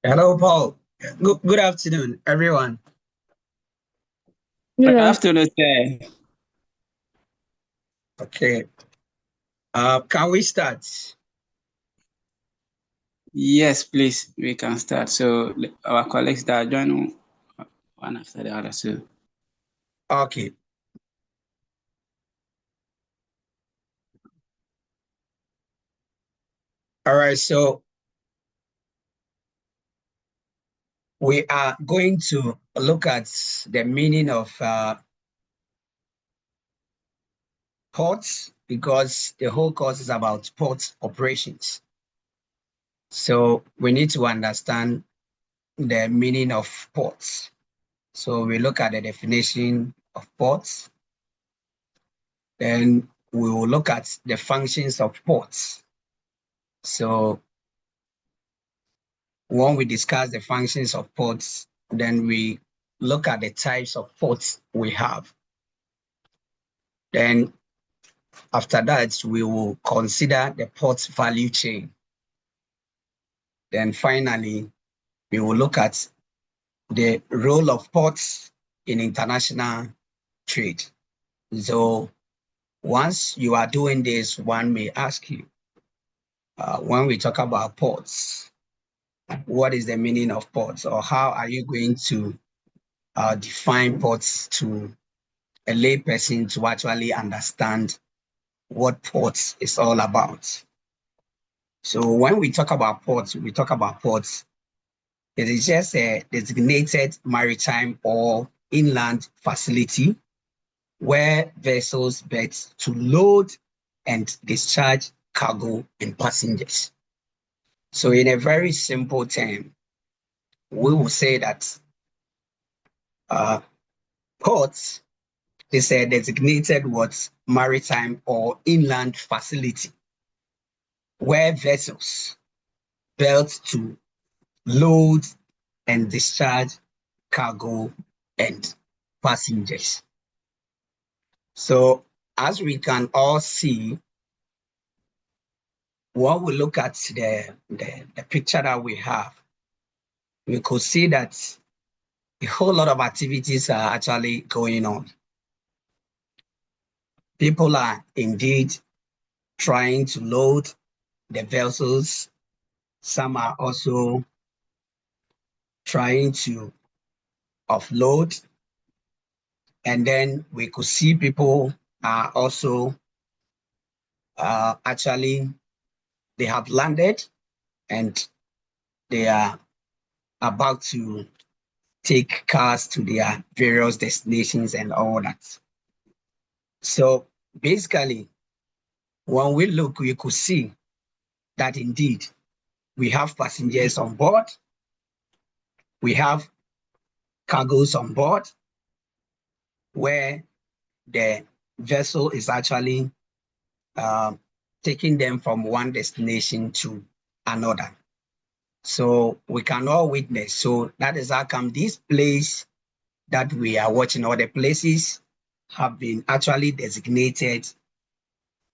Hello, Paul. Good afternoon, everyone. Good Good afternoon. afternoon, sir. Okay, can we start? Yes, please, we can start. So our colleagues that are joining one after the other. So Okay, all right. So we are going to look at the meaning of ports because the whole course is about port operations. So we need to understand the meaning of ports. So we look at the definition of ports, then we will look at the functions of ports. So when we discuss the functions of ports, then we look at the types of ports we have. Then after that, we will consider the port value chain. Then finally, we will look at the role of ports in international trade. So once you are doing this, one may ask you, when we talk about ports, what is the meaning of ports, or how are you going to define ports to a layperson to actually understand what ports is all about? So when we talk about ports, it is just a designated maritime or inland facility where vessels berth to load and discharge cargo and passengers. So in a very simple term, we will say that uh, ports is a designated what maritime or inland facility where vessels built to load and discharge cargo and passengers. So as we can all see, when we look at the picture that we have, we could see that a whole lot of activities are actually going on. People are indeed trying to load the vessels. Some are also trying to offload. And then we could see people are also actually, they have landed and they are about to take cars to their various destinations and all that. So basically, when we look, we could see that indeed we have passengers on board, we have cargoes on board, where the vessel is actually uh, taking them from one destination to another. So we can all witness. So that is how come this place that we are watching, or the places have been actually designated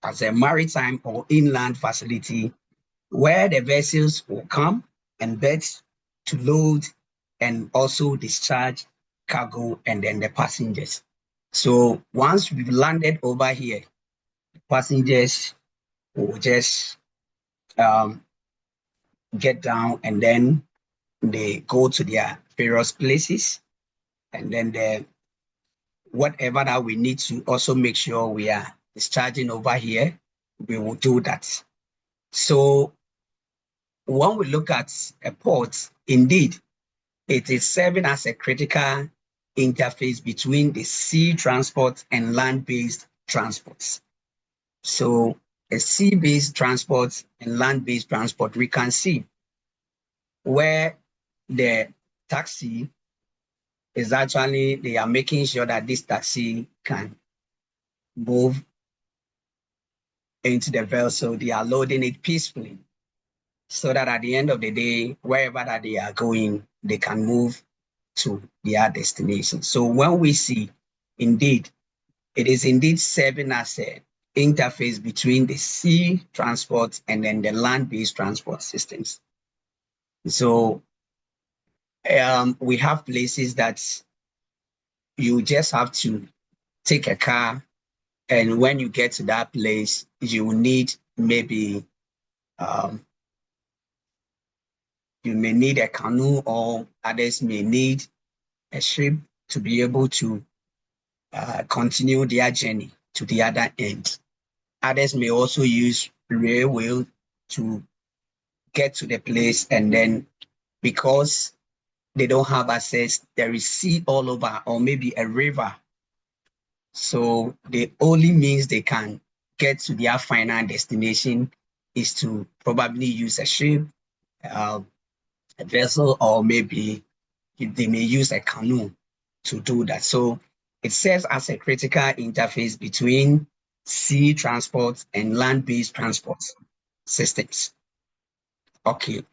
as a maritime or inland facility where the vessels will come and berth to load and also discharge cargo and then the passengers. So once we've landed over here, passengers will just um, get down and then they go to their various places, and then whatever that we need to also make sure we are discharging over here, we will do that. So when we look at a port, indeed, it is serving as a critical interface between the sea transport and land-based transports. So a sea-based transport and land-based transport, we can see where the taxi is actually, they are making sure that this taxi can move into the vessel. They are loading it peacefully so that at the end of the day, wherever that they are going, they can move to their destination. So when we see, indeed, it is indeed serving as an interface between the sea transport and then the land-based transport systems. So We have places that you just have to take a car, and when you get to that place, you need maybe you may need a canoe, or others may need a ship to be able to continue their journey to the other end. Others may also use railway to get to the place, and then because they don't have access, there is sea all over, or maybe a river. So the only means they can get to their final destination is to probably use a ship, uh, a vessel, or maybe they may use a canoe to do that. So it serves as a critical interface between sea transport and land-based transport systems. Okay.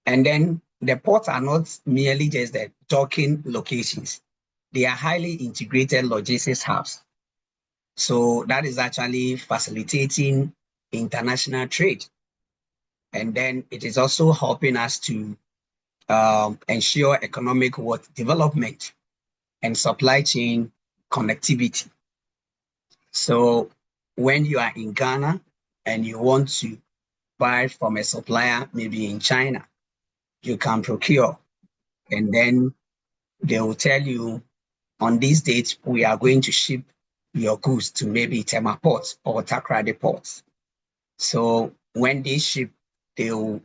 And then the ports are not merely just the docking locations. They are highly integrated logistics hubs. So that is actually facilitating international trade. And then it is also helping us to ensure economic development and supply chain connectivity. So when you are in Ghana and you want to buy from a supplier, maybe in China, you can procure, and then they will tell you on this date, we are going to ship your goods to maybe Tema Port or Takrady Port. So when they ship, they will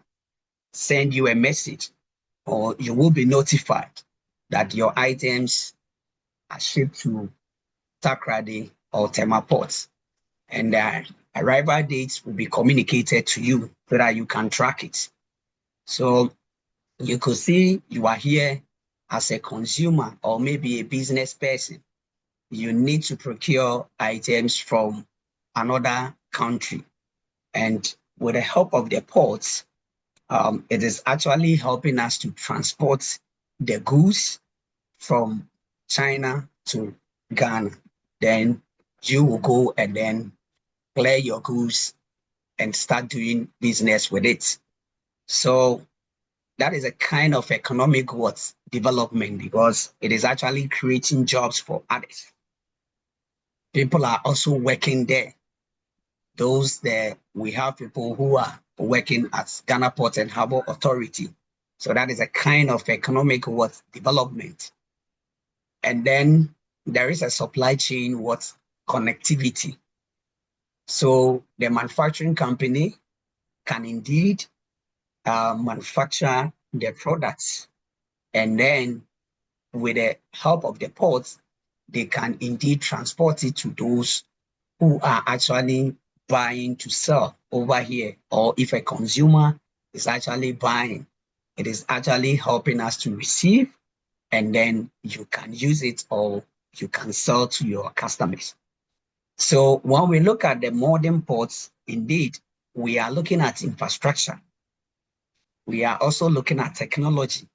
send you a message, or you will be notified that your items are shipped to Takrady or Tema Port, and the arrival dates will be communicated to you so that you can track it. So you could see you are here as a consumer or maybe a business person. You need to procure items from another country. And with the help of the ports, it is actually helping us to transport the goods from China to Ghana. Then you will go and then clear your goods and start doing business with it. So that is a kind of economic development, because it is actually creating jobs for others. People are also working there. Those there, we have people who are working at Ghana Port and Harbour Authority. So that is a kind of economic development. And then there is a supply chain connectivity. So the manufacturing company can indeed manufacture their products, and then with the help of the ports, they can indeed transport it to those who are actually buying to sell over here. Or if a consumer is actually buying, it is actually helping us to receive, and then you can use it or you can sell to your customers. So when we look at the modern ports, indeed, we are looking at infrastructure. We are also looking at technology,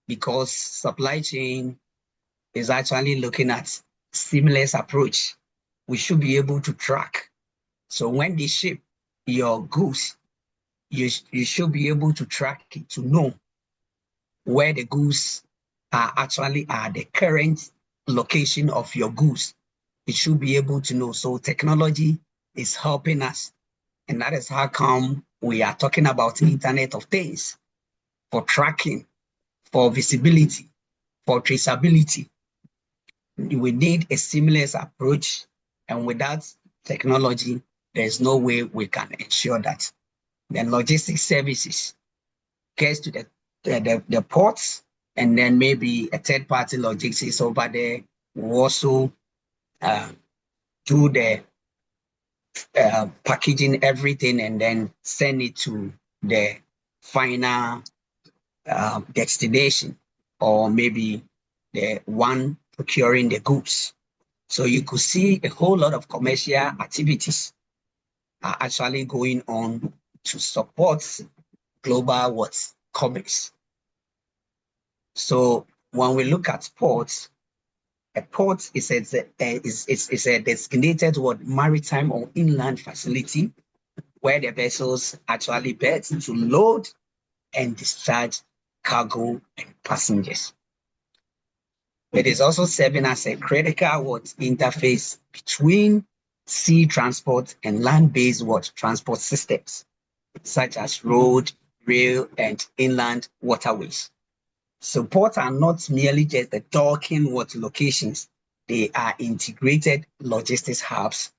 because supply chain is actually looking at seamless approach. We should be able to track. So when they ship your goods, you should be able to track it to know where the goods are actually at, the current location of your goods. It should be able to know. So technology is helping us. And that is how come we are talking about Internet of Things, for tracking, for visibility, for traceability. We need a seamless approach, and without technology, there's no way we can ensure that. Then logistics services gets to the ports, and then maybe a third-party logistics over there will also do the packaging everything and then send it to the final destination, or maybe the one procuring the goods. So you could see a whole lot of commercial activities are actually going on to support global commerce. So when we look at ports, a port is a designated maritime or inland facility where the vessels actually berth to load and discharge cargo, and passengers. It is also serving as a critical interface between sea transport and land-based transport systems, such as road, rail, and inland waterways. So ports are not merely just the docking locations, they are integrated logistics hubs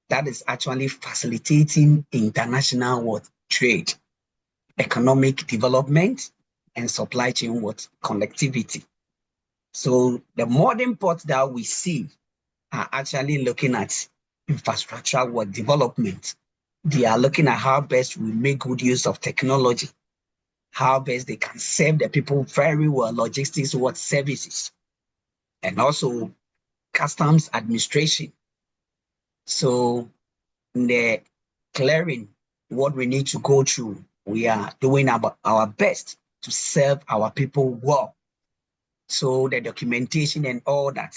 that is actually facilitating international trade, economic development, and supply chain connectivity. So the modern ports that we see are actually looking at infrastructure development. They are looking at how best we make good use of technology, how best they can serve the people very well, logistics services, and also customs administration. So in the clearing what we need to go through, we are doing our best to serve our people well. So the documentation and all that,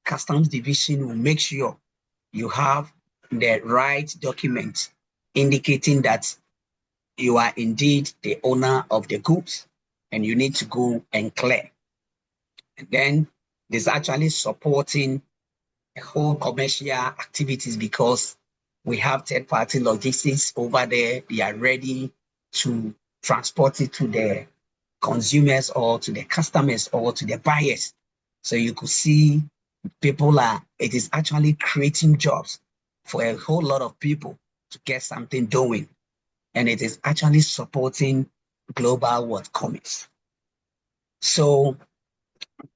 customs division will make sure you have the right document indicating that you are indeed the owner of the goods and you need to go and clear. And then there's actually supporting the whole commercial activities because we have third-party logistics over there. They are ready to transport it to the consumers or to the customers or to the buyers. So you could see it is actually creating jobs for a whole lot of people to get something doing. And it is actually supporting global commerce. So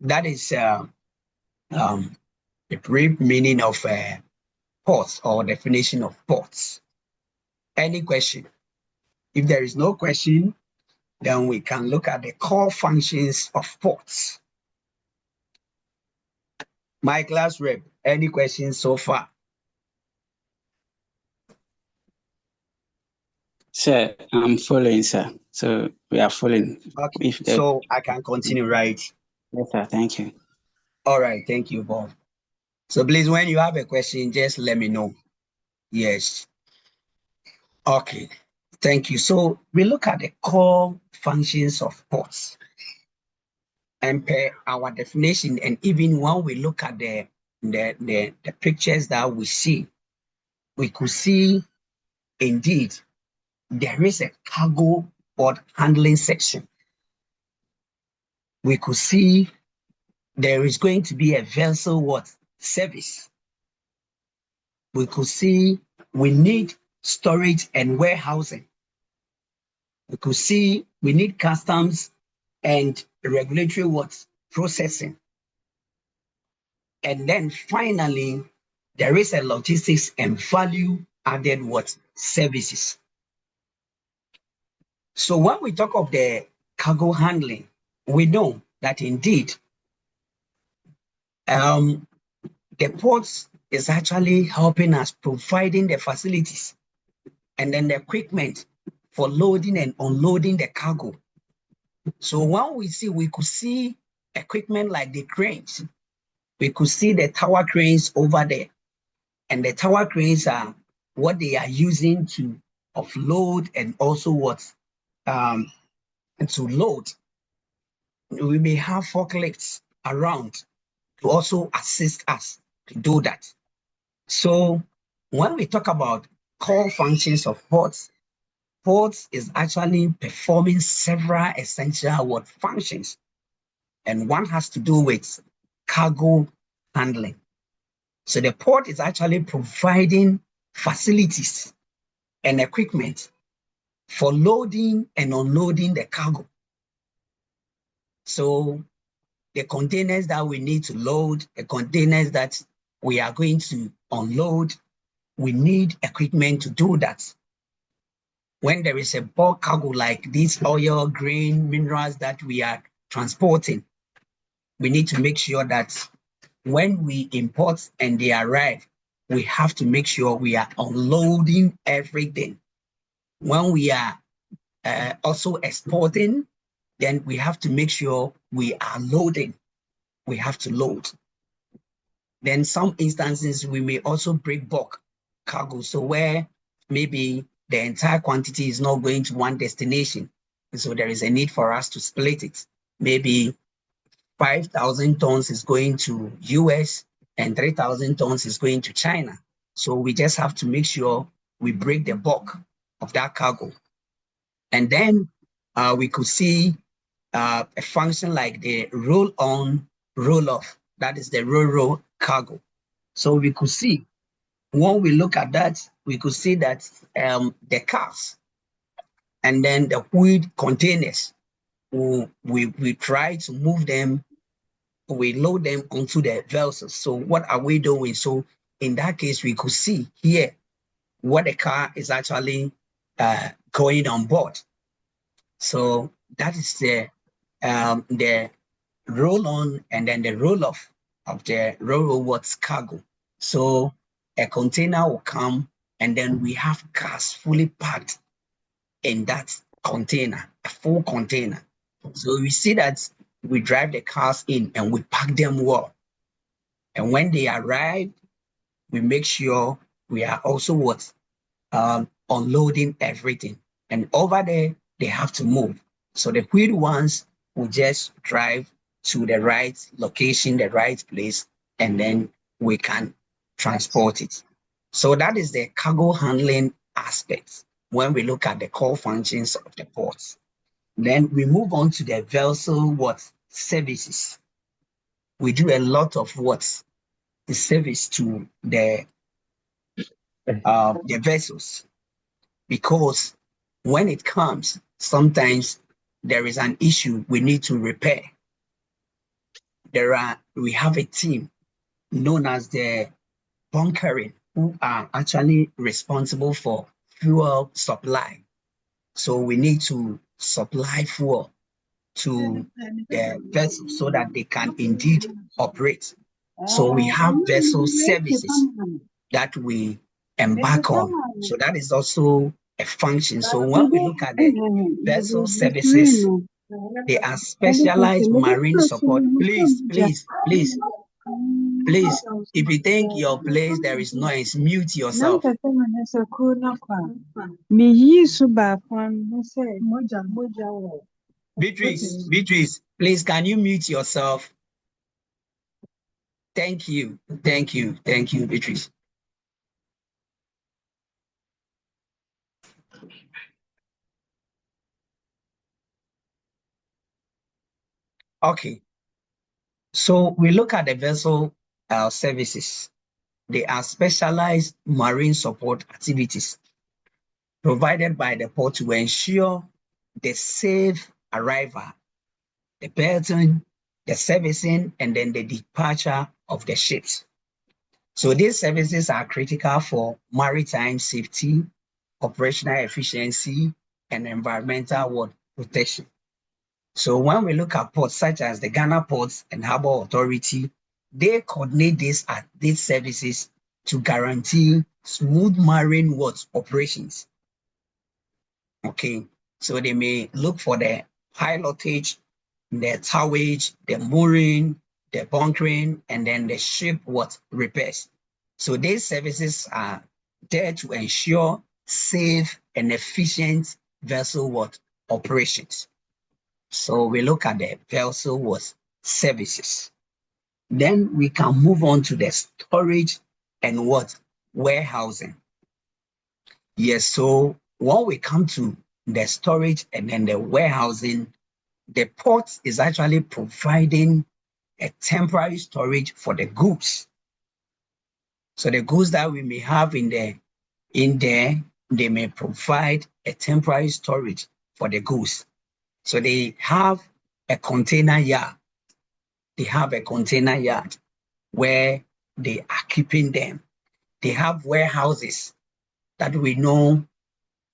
that is the brief meaning of ports or definition of ports. Any question? If there is no question, then we can look at the core functions of ports. My class rep, any questions so far? Sir, I'm following, sir. So we are following. Okay, so I can continue, right? Yes, sir. Thank you. All right, thank you, Bob. So please, when you have a question, just let me know. Yes. Okay, thank you. So we look at the core functions of ports. And per our definition, and even when we look at the pictures that we see, we could see indeed there is a cargo port handling section. We could see there is going to be a vessel service. We could see we need storage and warehousing. We could see we need customs and regulatory processing. And then finally, there is a logistics and value added services. So when we talk of the cargo handling, we know that indeed the ports is actually helping us providing the facilities and then the equipment for loading and unloading the cargo. So when we could see equipment like the cranes, we could see the tower cranes over there. And the tower cranes are what they are using to offload and also to load. We may have forklifts around to also assist us to do that. So when we talk about core functions of ports is actually performing several essential functions. And one has to do with cargo handling. So the port is actually providing facilities and equipment for loading and unloading the cargo. So the containers that we need to load, the containers that we are going to unload, we need equipment to do that. When there is a bulk cargo like this oil, grain, minerals that we are transporting, we need to make sure that when we import and they arrive, we have to make sure we are unloading everything. When we are also exporting, then we have to make sure we are loading. We have to load. Then some instances, we may also break bulk cargo. So where maybe the entire quantity is not going to one destination, So there is a need for us to split it. Maybe 5,000 tons is going to US and 3,000 tons is going to China. So we just have to make sure we break the bulk of that cargo. And then we could see a function like the roll on, roll off. That is the roll cargo. So we could see, when we look at that, we could see that the cars and then the wheeled containers, we try to move them, we load them onto the vessels. So what are we doing? So in that case, we could see here what the car is actually going on board. So that is the roll on and then the roll off of the what's cargo. So a container will come and then we have cars fully packed in that container, a full container. So we see that we drive the cars in and we pack them well. And when they arrive, we make sure we are also unloading everything. And over there, they have to move. So the wheeled ones will just drive to the right location, the right place, and then we can transport it. So that is the cargo handling aspect when we look at the core functions of the ports. Then we move on to the vessel services. We do a lot of the service to the vessels, because when it comes, sometimes there is an issue we need to repair. We have a team known as the bunkering who are actually responsible for fuel supply. So we need to supply fuel to the vessel so that they can indeed operate. So we have vessel services that we embark on. So that is also a function. So when we look at the vessel services, they are specialized marine support. Please, if you think your place there is noise, mute yourself. Beatrice, please, can you mute yourself? Thank you, Beatrice. Okay, so we look at the vessel services. They are specialized marine support activities provided by the port to ensure the safe arrival, the berthing, the servicing, and then the departure of the ships. So these services are critical for maritime safety, operational efficiency, and environmental protection. So when we look at ports such as the Ghana Ports and Harbour Authority, they coordinate these services to guarantee smooth marine operations. Okay, so they may look for the pilotage, the towage, the mooring, the bunkering, and then the ship repairs. So these services are there to ensure safe and efficient vessel operations. So we look at the vessel services. Then we can move on to the storage and warehousing. Yes, so when we come to the storage and then the warehousing, the port is actually providing a temporary storage for the goods. So the goods that we may have in there, they may provide a temporary storage for the goods. So they have a container yard. They have a container yard where they are keeping them. They have warehouses that we know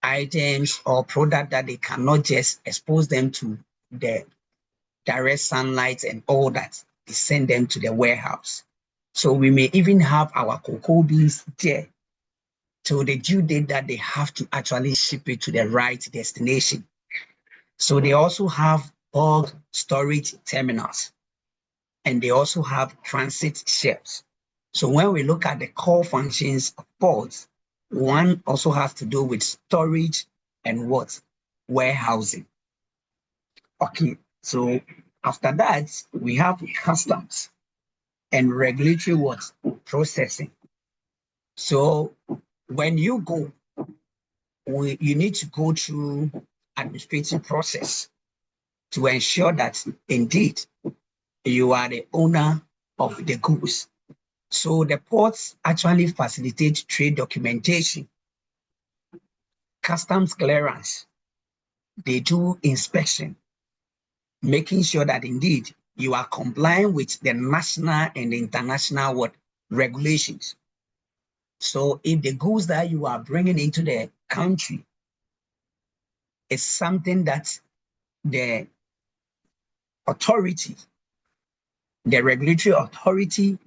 items or product that they cannot just expose them to the direct sunlight and all that. They send them to the warehouse. So we may even have our cocoa beans there till the due date that they have to actually ship it to the right destination. So they also have bulk storage terminals, and they also have transit shelves. So when we look at the core functions of ports, one also has to do with storage and warehousing. Okay, so after that, we have customs and regulatory what? Processing. So when you go, you need to go through administrative process to ensure that indeed you are the owner of the goods. So the ports actually facilitate trade documentation, customs clearance. They do inspection, making sure that indeed you are complying with the national and international what regulations. So if the goods that you are bringing into the country is something that the authority, the regulatory authority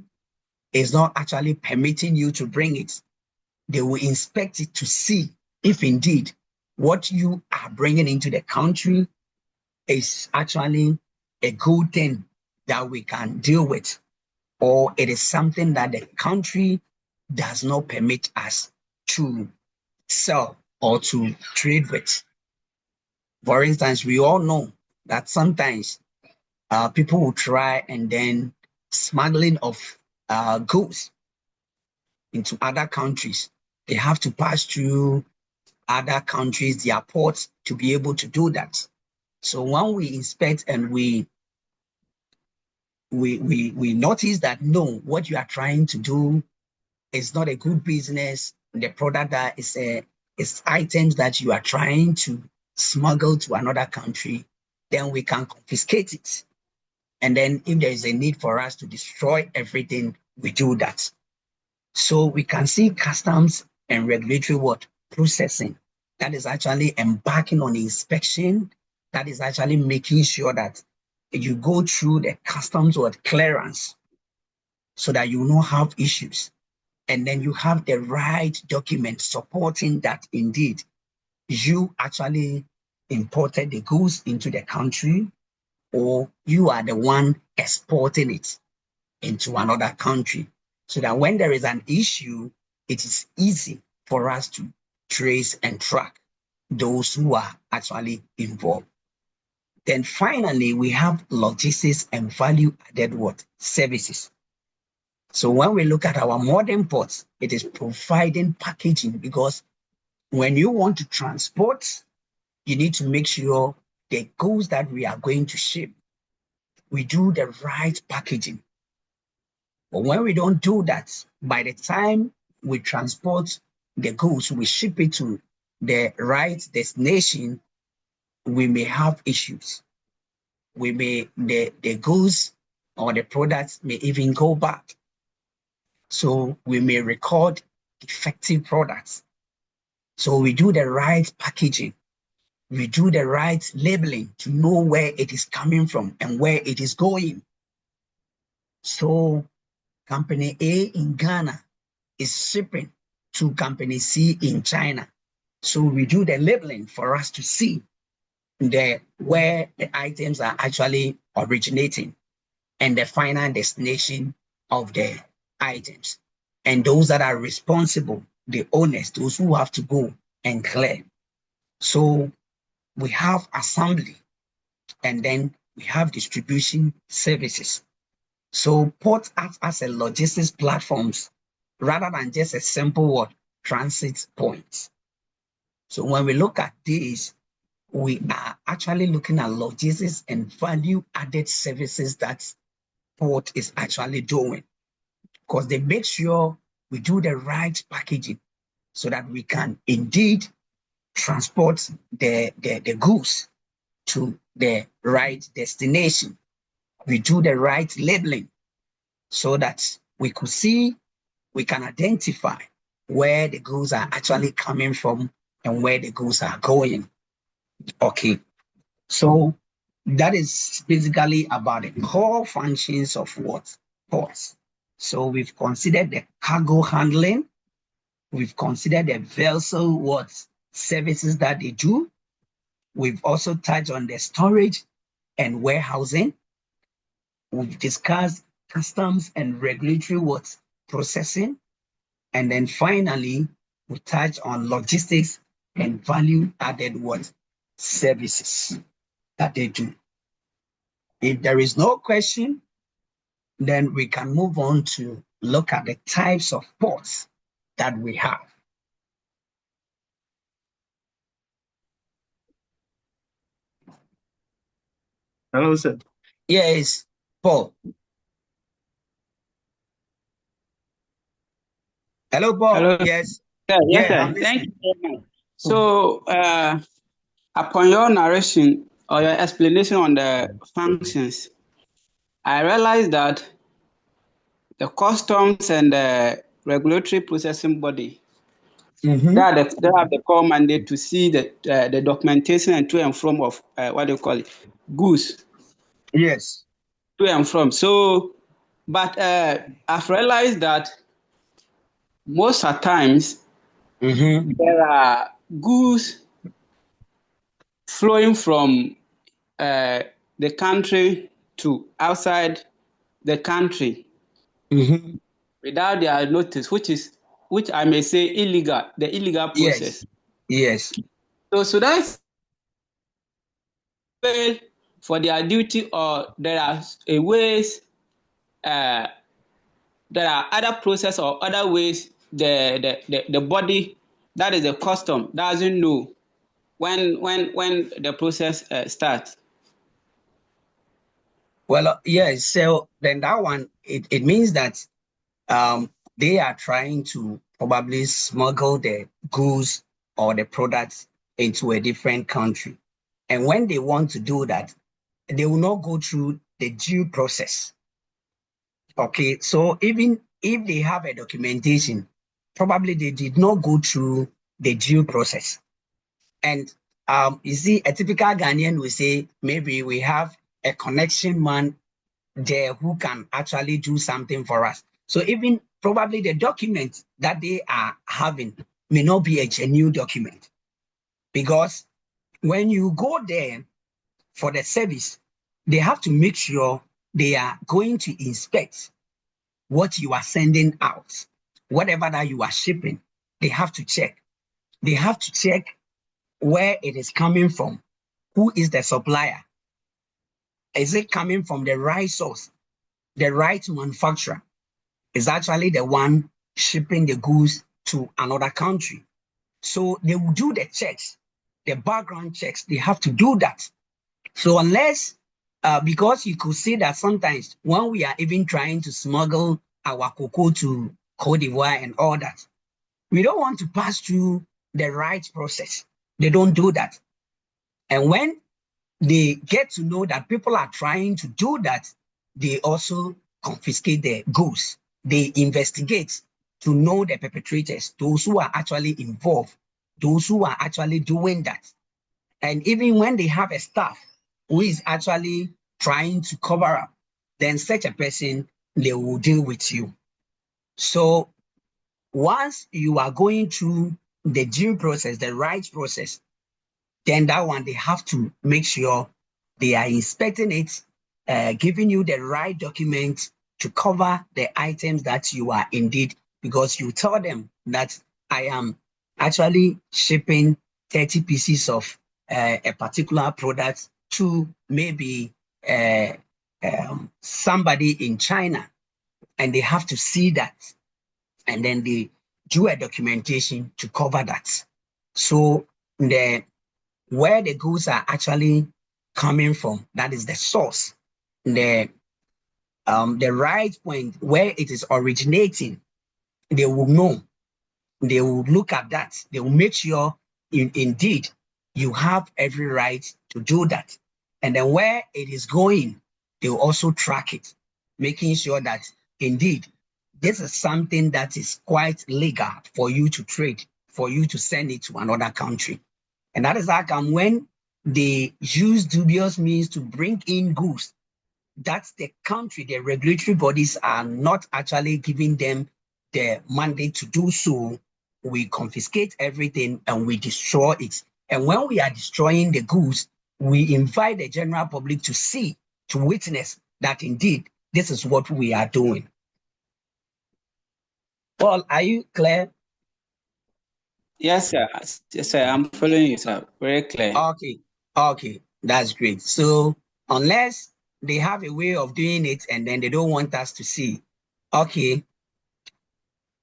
is not actually permitting you to bring it, they will inspect it to see if indeed what you are bringing into the country is actually a good thing that we can deal with, or it is something that the country does not permit us to sell or to trade with. For instance, we all know that sometimes people will try and then smuggling of goods into other countries. They have to pass through other countries, their ports, to be able to do that. So when we inspect and we notice that no, what you are trying to do is not a good business. The product that is items that you are trying to smuggle to another country, then we can confiscate it. And then if there is a need for us to destroy everything, we do that. So we can see customs and regulatory what processing that is actually embarking on inspection, that is actually making sure that you go through the customs or clearance so that you will not have issues. And then you have the right document supporting that indeed you actually imported the goods into the country or you are the one exporting it into another country. So that when there is an issue, it is easy for us to trace and track those who are actually involved. Then finally, we have logistics and value added what? Services. So when we look at our modern ports, it is providing packaging because when you want to transport, you need to make sure the goods that we are going to ship, we do the right packaging. But when we don't do that, by the time we transport the goods, we ship it to the right destination, we may have issues. The goods or the products may even go back. So we may record defective products. So we do the right packaging. We do the right labeling to know where it is coming from and where it is going. So Company A in Ghana is shipping to Company C in China. So we do the labeling for us to see where the items are actually originating and the final destination of the items. And those that are responsible, the owners, those who have to go and clear. So we have assembly and then we have distribution services. So ports act as a logistics platforms rather than just a simple word, transit points. So when we look at this, we are actually looking at logistics and value added services that port is actually doing because they make sure we do the right packaging so that we can indeed transport the goods to the right destination. We do the right labeling so that we could see, we can identify where the goods are actually coming from and where the goods are going. Okay, so that is basically about the core functions of what? Ports. So we've considered the cargo handling, we've considered the vessel what services that they do. We've also touched on the storage and warehousing. We've discussed customs and regulatory what processing. And then finally, we touch on logistics and value added what services that they do. If there is no question, then we can move on to look at the types of ports that we have. Hello, sir. Yes, Paul. Hello, Paul. Hello. Yes. Yes, Yeah, I'm sir. Thank listening. you very much. So, upon your narration or your explanation on the functions, I realized that the customs and the regulatory processing body Mm-hmm. they have the core mandate to see the documentation and to and from of what do you call it, goods Yes. to and from. So, but I've realized that most of the times Mm-hmm. there are goods flowing from the country to outside the country Mm-hmm. without their notice, which I may say illegal, the illegal Yes. process. Yes. So that's fail for their duty, or there are ways, uh, there are other process or other ways the body, that is the custom, doesn't know when the process starts. Well, yes. So then that one, it means that they are trying to probably smuggle the goods or the products into a different country. And when they want to do that, they will not go through the due process. Okay, so even if they have a documentation, probably they did not go through the due process. And you see, a typical Ghanaian will say, maybe we have a connection man there who can actually do something for us. So even probably the document that they are having may not be a genuine document, because when you go there for the service, they have to make sure they are going to inspect what you are sending out, whatever that you are shipping. They have to check. They have to check where it is coming from. Who is the supplier? Is it coming from the right source, the right manufacturer? Is actually the one shipping the goods to another country. So they will do the checks, the background checks. They have to do that. So unless, because you could see that sometimes when we are even trying to smuggle our cocoa to Cote d'Ivoire and all that, we don't want to pass through the right process. They don't do that. And when they get to know that people are trying to do that, they also confiscate the goods. They investigate to know the perpetrators, those who are actually involved, those who are actually doing that. And even when they have a staff who is actually trying to cover up, then such a person, they will deal with you. So once you are going through the due process, the right process, then that one they have to make sure they are inspecting it, giving you the right document to cover the items that you are indeed, because you tell them that I am actually shipping 30 pieces of a particular product to maybe somebody in China, and they have to see that, and then they do a documentation to cover that. So the where the goods are actually coming from, that is the source, the right point where it is originating, they will know. They will look at that. They will make sure indeed you have every right to do that. And then where it is going, they will also track it, making sure that indeed this is something that is quite legal for you to trade, for you to send it to another country. And that is how come when they use dubious means to bring in goods, that's the country, the regulatory bodies are not actually giving them the mandate to do so. We confiscate everything and we destroy it. And when we are destroying the goods, we invite the general public to see, to witness that indeed this is what we are doing. Paul, are you clear? Yes, sir. Yes, sir. I'm following you, sir. Very clear. Okay, okay, that's great. So unless they have a way of doing it, and then they don't want us to see. Okay.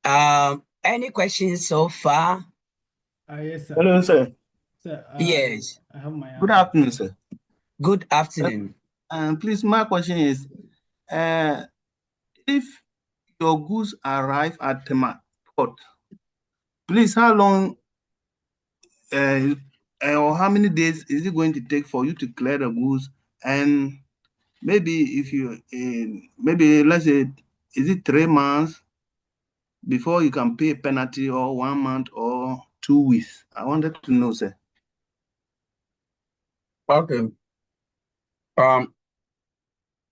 Any questions so far? Yes, sir. Hello, sir. Sir, Yes. I have my Good answer. afternoon, sir. Good afternoon. Please, my question is, if your goods arrive at the port, please, how long or how many days is it going to take for you to clear the goods? And maybe if you, maybe let's say, is it 3 months before you can pay a penalty, or 1 month, or 2 weeks? I wanted to know, sir. Okay.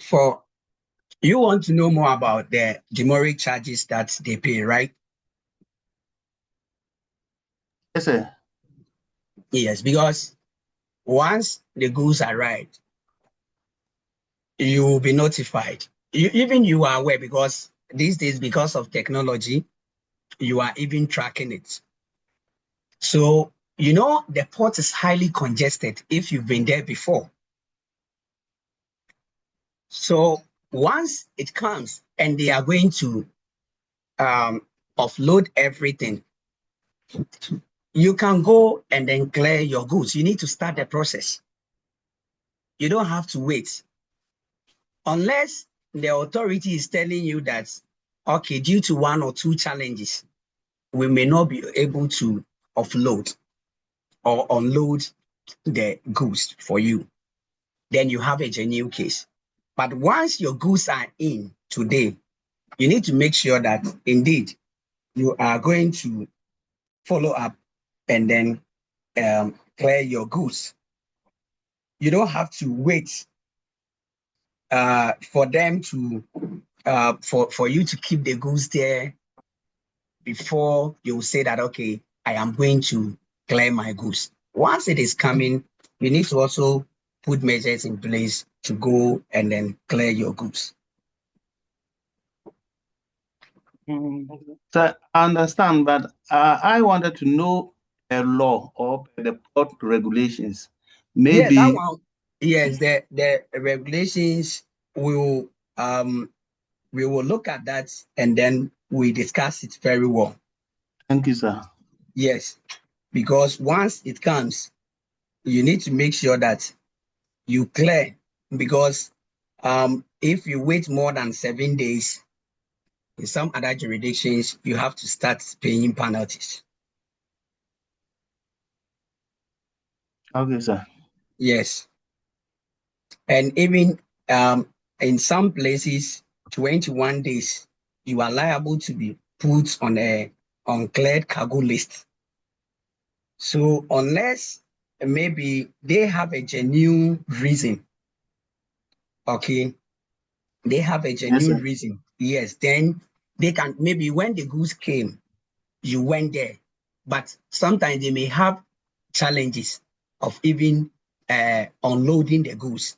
For you want to know more about the demurrage charges that they pay, right? Yes, sir. Yes, because once the goods arrive, you will be notified. Even you are aware, because these days, because of technology, you are even tracking it. So, the port is highly congested if you've been there before. So once it comes and they are going to offload everything, you can go and then clear your goods. You need to start the process. You don't have to wait. Unless the authority is telling you that, okay, due to 1 or 2 challenges, we may not be able to offload or unload the goods for you, then you have a genuine case. But once your goods are in today, you need to make sure that indeed you are going to follow up and then clear your goods. You don't have to wait for them to for you to keep the goods there before you say that, okay, I am going to clear my goods. Once it is coming, you need to also put measures in place to go and then clear your goods. So I understand, but I wanted to know the law or the port regulations. Yeah, that Maybe. one. Yes, the regulations will we will look at that and then we discuss it very well. Thank you, sir. Yes, because once it comes, you need to make sure that you clear, because if you wait more than 7 days, in some other jurisdictions, you have to start paying penalties. Okay, sir. Yes. And even in some places, 21 days, you are liable to be put on a uncleared cargo list. So unless maybe they have a genuine reason, okay, they have a genuine reason, yes, then they can, maybe when the goods came, you went there, but sometimes they may have challenges of even unloading the goods.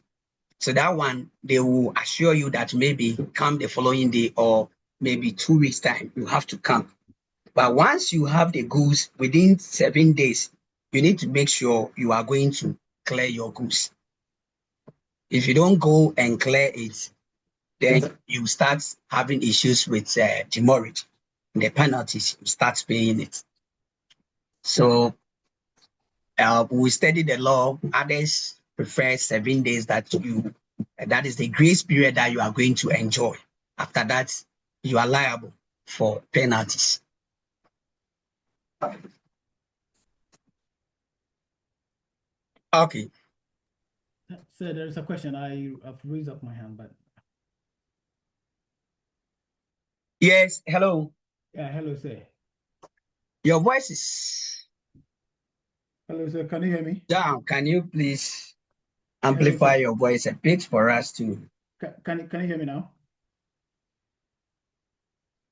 So that one, they will assure you that maybe come the following day or maybe 2 weeks time, you have to come. But once you have the goods within 7 days, you need to make sure you are going to clear your goods. If you don't go and clear it, then you start having issues with demurrage. The penalties, you start paying it. So we study the law. Others prefer 7 days that is the grace period that you are going to enjoy. After that, you are liable for penalties. Okay. Sir, there is a question. I've raised up my hand, but Yes, hello. yeah, hello, sir. Your voice is Hello, sir. Can you hear me? down. Can you please Hello, amplify sir. your voice a bit for us to? Can you hear me now?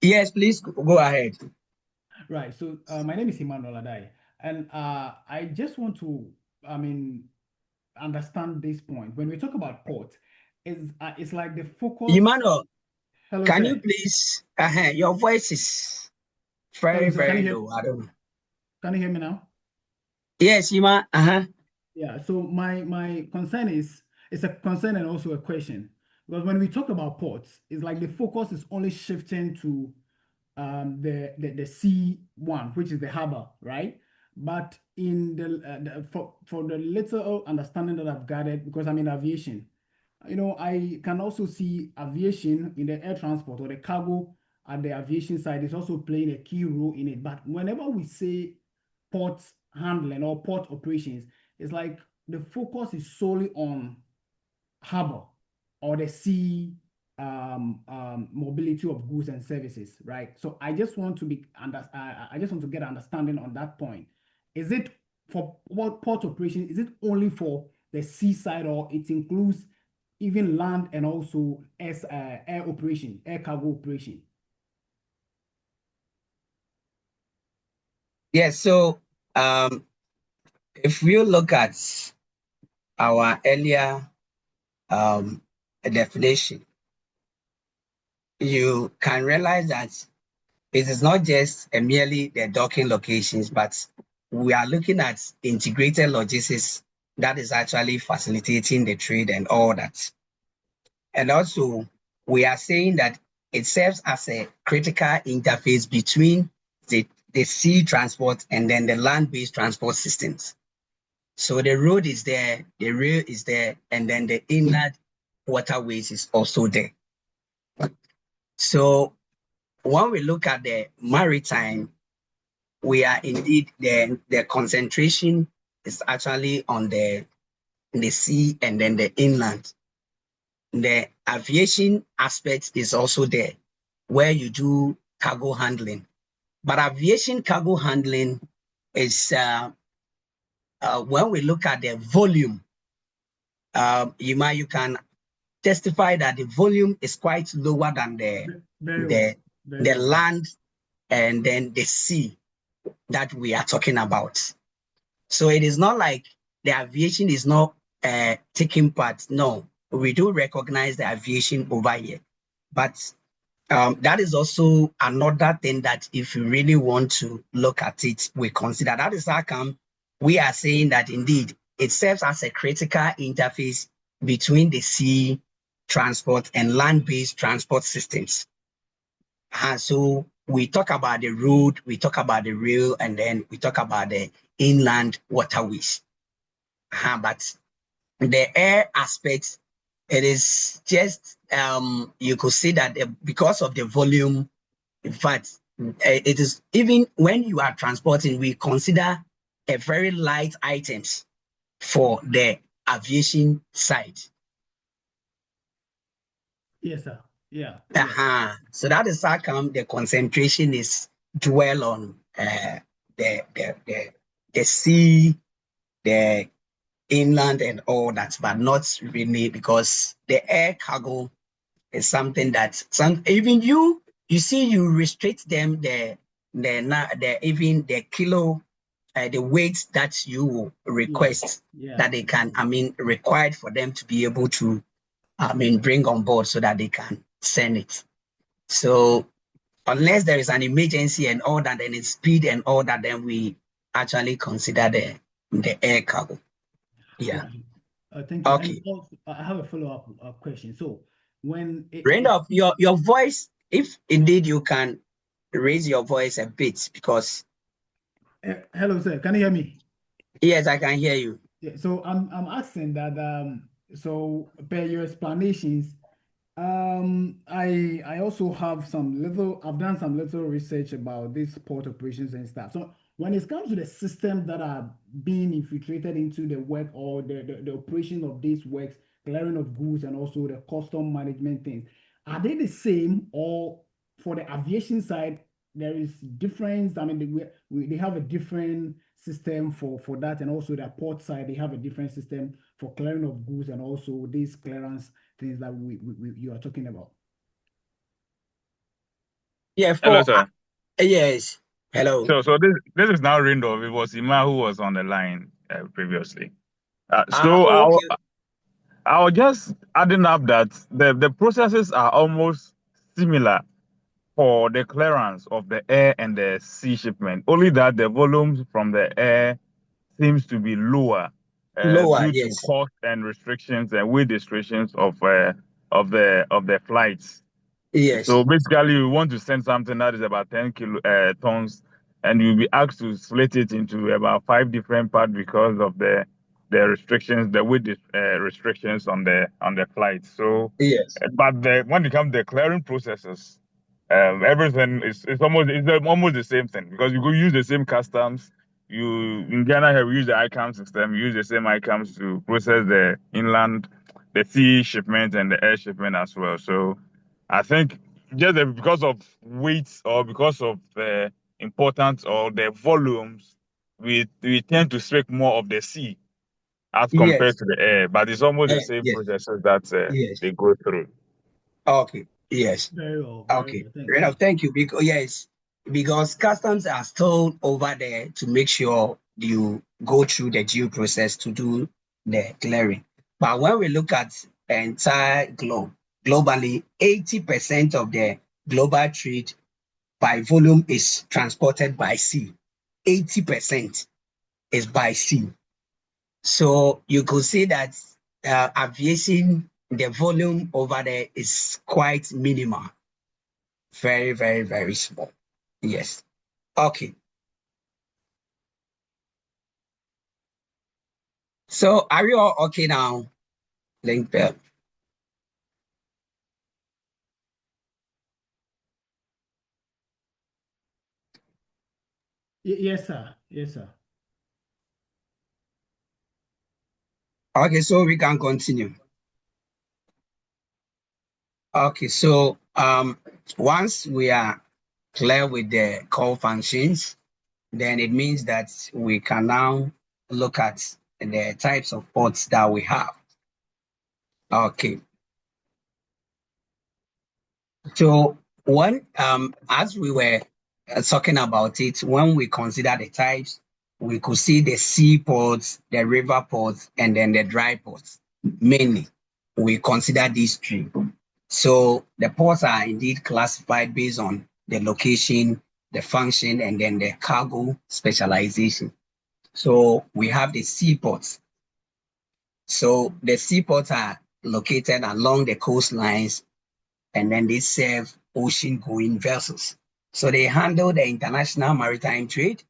Yes, please go ahead. Right. So my name is Emmanuel Adai, and I just want to, understand this point. When we talk about port, it's like the focus. Emmanuel, Hello, can you sir. please? Your voice is Hello, very, sir. Can you very hear? low. I don't know. Can you hear me now? Yes, Emma. Yeah. So my concern is, it's a concern and also a question. Because when we talk about ports, it's like the focus is only shifting to the C1, which is the harbor, right? But in for the little understanding that I've gathered, because I'm in aviation, I can also see aviation in the air transport or the cargo at the aviation side is also playing a key role in it. But whenever we say port handling or port operations, it's like the focus is solely on harbor or the sea mobility of goods and services, right? So I just want to I just want to get understanding on that point. Is it for what port operation? Is it only for the seaside, or it includes even land and also as air operation, air cargo operation? Yes, so if you look at our earlier definition, you can realize that it is not just merely the docking locations, but we are looking at integrated logistics that is actually facilitating the trade and all that. And also, we are saying that it serves as a critical interface between the sea transport and then the land-based transport systems. So the road is there, the rail is there, and then the inland waterways is also there. So when we look at the maritime, we are indeed the concentration is actually on the sea and then the inland. The aviation aspect is also there, where you do cargo handling. But aviation cargo handling is when we look at the volume, you can testify that the volume is quite lower than the land and then the sea that we are talking about. So it is not like the aviation is not taking part. No, we do recognize the aviation over here. But that is also another thing that if you really want to look at it, we consider. That is how come we are saying that indeed it serves as a critical interface between the sea transport and land-based transport systems. And so we talk about the road, we talk about the rail, and then we talk about the inland waterways. But the air aspect, it is just you could see that because of the volume, in fact, it is even when you are transporting, we consider a very light items for the aviation side. Yes, sir. Yeah. So that is how come the concentration is dwell on the sea, the inland and all that, but not really because the air cargo is something that even you see you restrict them the even the kilo the weight that you will request that they can required for them to be able to bring on board so that they can send it. So unless there is an emergency and all that, then it's speed and all that, then we actually consider the air cargo. Yeah. Thank you. Okay. And also, I have a follow-up question. So when Randolph, your voice, if indeed you can raise your voice a bit, because hello, sir, can you hear me? Yes, I can hear you. Yeah, so I'm asking that so per your explanations, I also have I've done some little research about these port operations and stuff. So when it comes to the systems that are being infiltrated into the work or the operation of these works, clearing of goods and also the custom management things, are they the same, or for the aviation side there is difference? I mean, they have a different system for that, and also the port side they have a different system for clearing of goods and also these clearance things that you are talking about. Yeah. Hello, sir. Yes. Hello. So this is now Rindov. It was Ima who was on the line previously. Okay. I was just adding up that the processes are almost similar for the clearance of the air and the sea shipment. Only that the volumes from the air seems to be lower Lower, due to yes. cost and restrictions and weight restrictions of of the flights. Yes. So basically, you want to send something that is about 10 tons, and you'll be asked to split it into about 5 different parts because of the restrictions, the weight restrictions on the flight. So, Yes. but when it comes to the clearing processes, everything is almost the same thing, because you go use the same customs. You in Ghana here we use the ICAM system. You use the same ICAMs to process the inland, the sea shipment and the air shipment as well. So I think just because of weight or because of the importance or the volumes, we tend to speak more of the sea as Yes. compared to the air, but it's almost the same Yes. processes that Yes. they go through. Okay. Yes. Very well. Okay. Thank you. Thank you. Because customs are still over there to make sure you go through the due process to do the clearing. But when we look at the entire globally, 80% of the global trade by volume is transported by sea. 80% is by sea. So you could see that aviation, the volume over there is quite minimal. Very, very, very small. Yes. Okay. So are you all okay now? Link bell. Yes, sir. Yes, sir. Okay, so we can continue. Okay, so once we are clear with the core functions, then it means that we can now look at the types of ports that we have. Okay. So as we were talking about it, when we consider the types, we could see the sea ports, the river ports, and then the dry ports. Mainly, we consider these three. So the ports are indeed classified based on the location, the function, and then the cargo specialization. So we have the seaports. So the seaports are located along the coastlines, and then they serve ocean-going vessels. So they handle the international maritime trade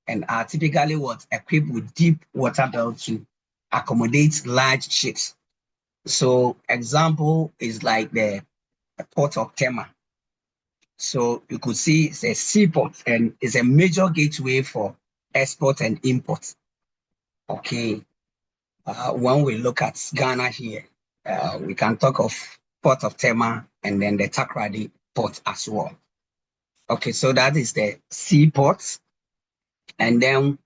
and are typically equipped with deep water belts to accommodate large ships. So example is like the port of Tema. So you could see it's a seaport and it's a major gateway for export and import. Okay, when we look at Ghana here, we can talk of Port of Tema and then the Takrady port as well. Okay, so that is the seaport. And then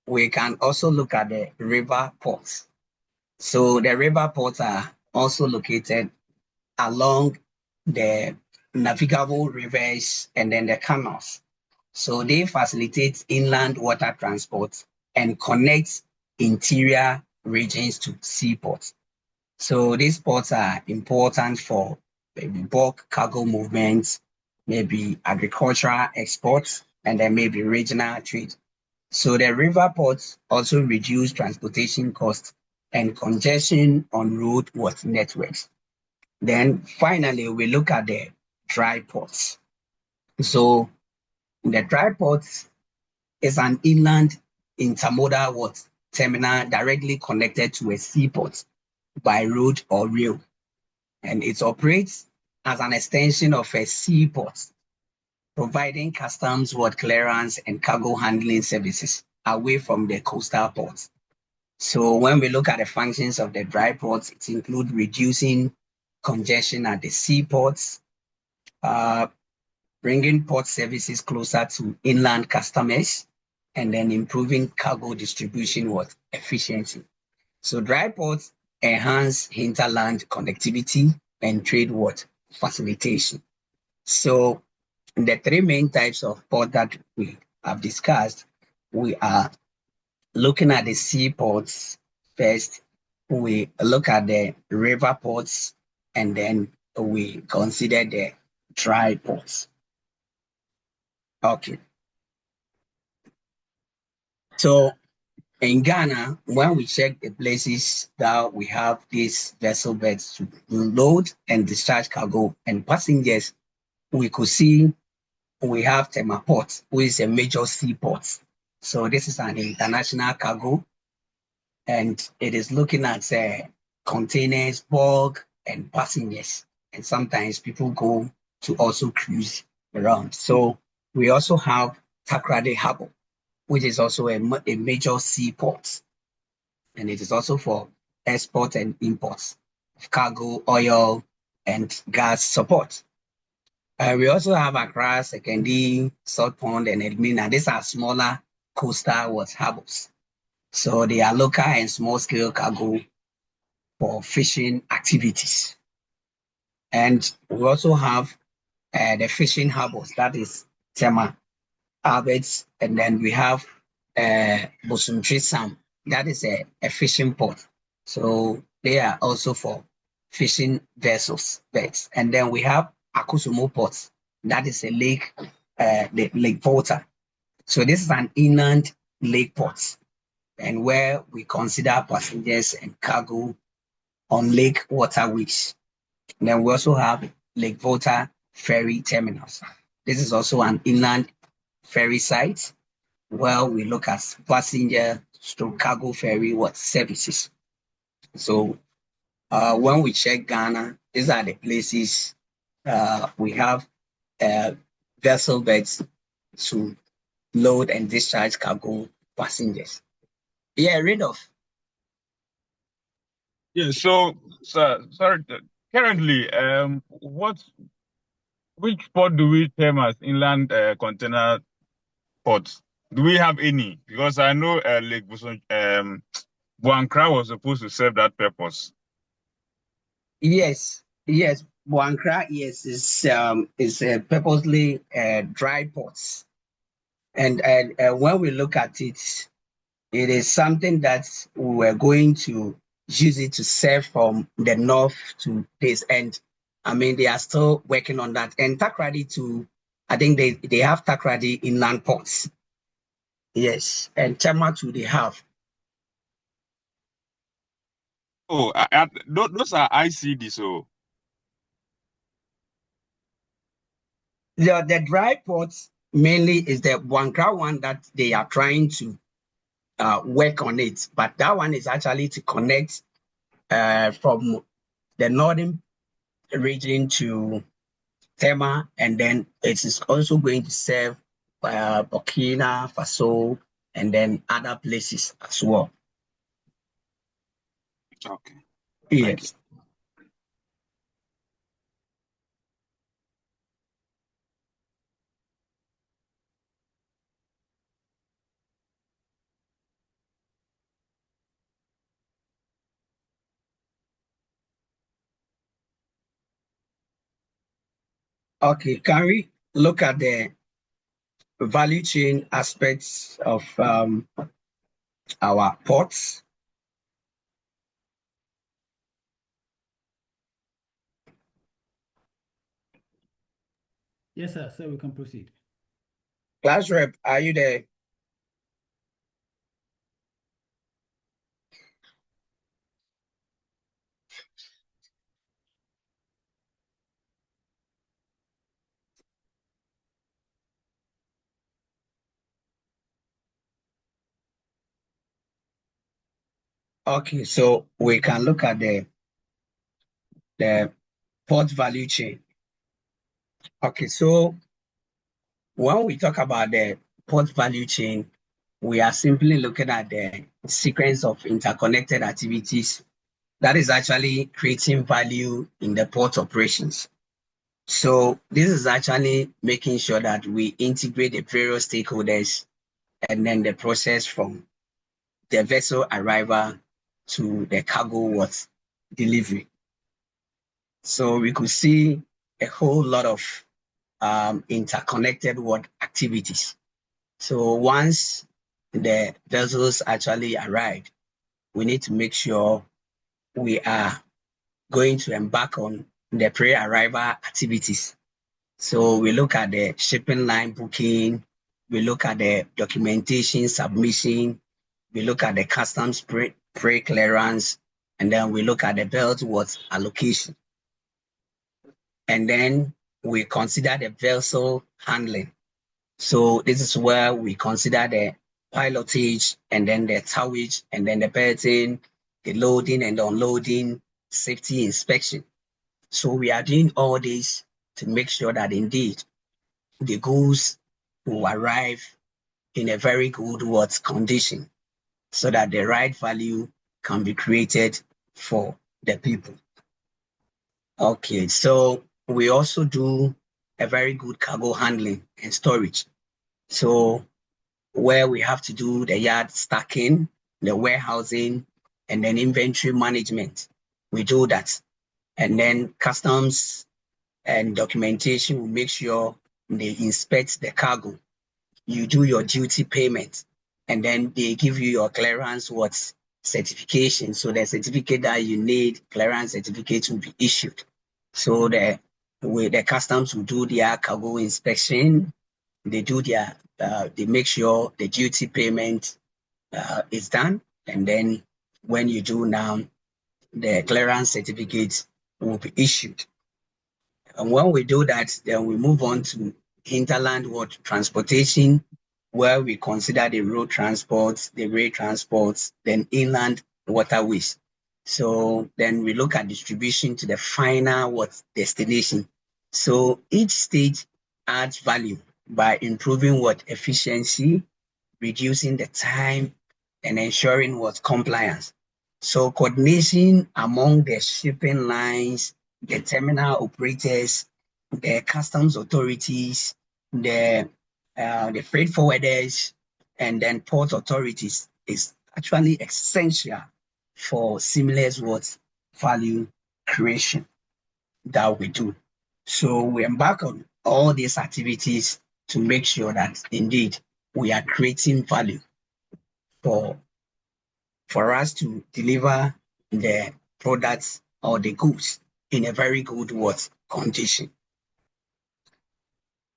we can also look at the river ports. So the river ports are also located along the navigable rivers and then the canals. So they facilitate inland water transport and connect interior regions to seaports. So these ports are important for maybe bulk cargo movements, maybe agricultural exports, and then maybe regional trade. So the river ports also reduce transportation costs and congestion on road networks. Then finally, we look at the dry ports. So the dry ports is an inland intermodal terminal directly connected to a seaport by road or rail. And it operates as an extension of a seaport, providing customs clearance and cargo handling services away from the coastal ports. So when we look at the functions of the dry ports, it includes reducing congestion at the seaports, uh, bringing port services closer to inland customers, and then improving cargo distribution efficiency. So dry ports enhance hinterland connectivity and trade facilitation. So the three main types of port that we have discussed, we are looking at the seaports first, we look at the river ports, and then we consider the dry ports. Okay. So In Ghana, when we check the places that we have these vessel beds to load and discharge cargo and passengers, we could see we have Tema Port, which is a major seaport. So this is an international cargo, and it is looking at containers, bulk, and passengers. And sometimes people go to also cruise around. So we also have Takrady Harbour, which is also a major seaport. And it is also for export and imports of cargo, oil, and gas support. We also have Accra, Sekondi, South Pond, and Edmina. These are smaller coastal harbors. So they are local and small scale cargo for fishing activities. And we also have the fishing harbors, that is Tema, Alberts, and then we have Bosuntri Sam, that is a fishing port. So they are also for fishing vessels, beds. And then we have Akusumo Port, that is a lake, the Lake Volta. So this is an inland lake port, and where we consider passengers and cargo on lake waterways. And then we also have Lake Volta ferry terminals. This is also an inland ferry site where we look at passenger stroke cargo ferry services. So when we check Ghana, these are the places we have vessel beds to load and discharge cargo passengers. Yeah, Rudolph. Yeah. So, sorry. Currently, which port do we term as inland container ports? Do we have any? Because I know Lake Buankra was supposed to serve that purpose. Yes, Buankra, yes, is purposely dry ports, and when we look at it, it is something that we were going to use it to serve from the north to this end. I mean, they are still working on that. And Takrady too, I think they have Takrady inland ports. Yes, and Tema too, they have. Oh, those are ICD. So, The dry ports mainly is the Buankra one that they are trying to work on it, but that one is actually to connect from the northern region to Tema, and then it is also going to serve Burkina Faso and then other places as well. okay. Yes. Okay, can we look at the value chain aspects of our ports? Yes, sir. So we can proceed. Class rep, are you there? Okay, so we can look at the port value chain. Okay, so when we talk about the port value chain, we are simply looking at the sequence of interconnected activities that is actually creating value in the port operations. So this is actually making sure that we integrate the various stakeholders and then the process from the vessel arrival to the cargo delivery. So we could see a whole lot of interconnected activities. So once the vessels actually arrive, we need to make sure we are going to embark on the pre-arrival activities. So we look at the shipping line booking, we look at the documentation submission, we look at the customs pre-clearance, and then we look at the beltworth allocation. And then we consider the vessel handling. So this is where we consider the pilotage, and then the towage, and then the berthing, the loading and unloading, safety inspection. So we are doing all this to make sure that indeed the goods will arrive in a very good condition, so that the right value can be created for the people. Okay, so we also do a very good cargo handling and storage. So where we have to do the yard stacking, the warehousing, and then inventory management, we do that. And then customs and documentation will make sure they inspect the cargo. You do your duty payment, and then they give you your clearance certification. So the certificate that you need, clearance certificate, will be issued. So the customs will do their cargo inspection. They do their they make sure the duty payment is done, and then when you do now, the clearance certificate will be issued. And when we do that, then we move on to hinterland transportation, where we consider the road transports, the rail transports, then inland waterways. So then we look at distribution to the final destination. So each stage adds value by improving efficiency, reducing the time, and ensuring compliance. So coordination among the shipping lines, the terminal operators, the customs authorities, the freight forwarders, and then port authorities is actually essential for seamless value creation that we do. So we embark on all these activities to make sure that indeed we are creating value for us to deliver the products or the goods in a very good condition.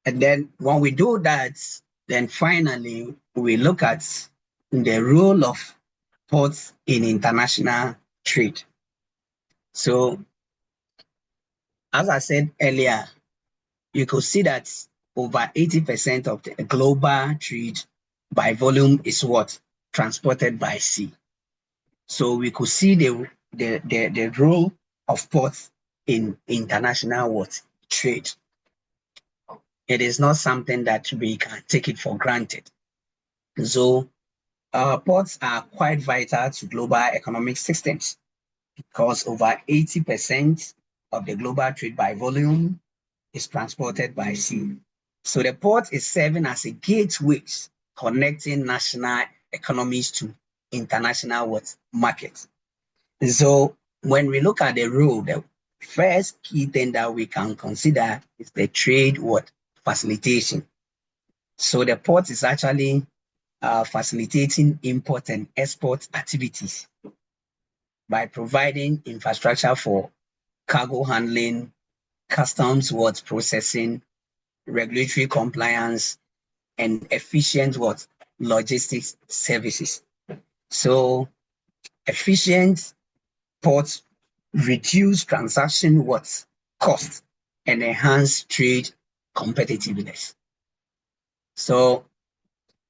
And then when we do that, then finally we look at the role of ports in international trade. So as I said earlier, you could see that over 80% of the global trade by volume is transported by sea. So we could see the role of ports in international trade. It is not something that we can take it for granted. So ports are quite vital to global economic systems, because over 80% of the global trade by volume is transported by sea. So the port is serving as a gateway connecting national economies to international markets. So when we look at the role, the first key thing that we can consider is the trade facilitation. So the port is actually facilitating import and export activities by providing infrastructure for cargo handling, customs processing, regulatory compliance, and efficient logistics services. So efficient ports reduce transaction cost and enhance trade competitiveness. So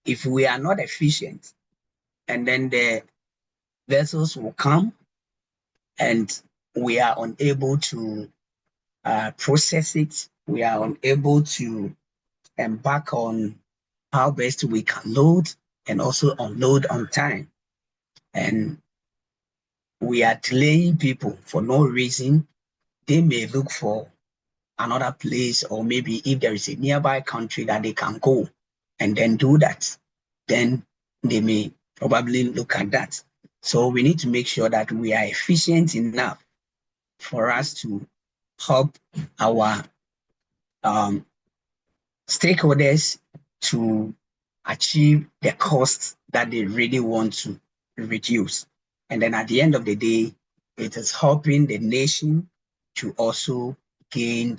if we are not efficient, and then the vessels will come and we are unable to process it, we are unable to embark on how best we can load and also unload on time, and we are delaying people for no reason, they may look for another place, or maybe if there is a nearby country that they can go and then do that, then they may probably look at that. So we need to make sure that we are efficient enough for us to help our stakeholders to achieve the costs that they really want to reduce. And then at the end of the day, it is helping the nation to also gain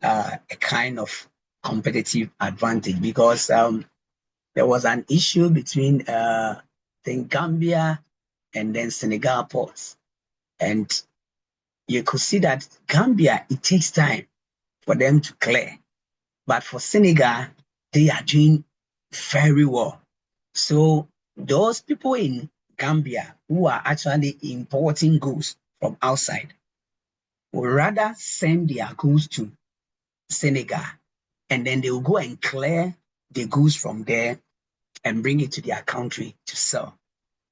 a kind of competitive advantage, because there was an issue between then Gambia, and then Senegal ports. And you could see that Gambia, it takes time for them to clear. But for Senegal, they are doing very well. So those people in Gambia who are actually importing goods from outside will rather send their goods to Senegal, and then they will go and clear the goods from there and bring it to their country to sell.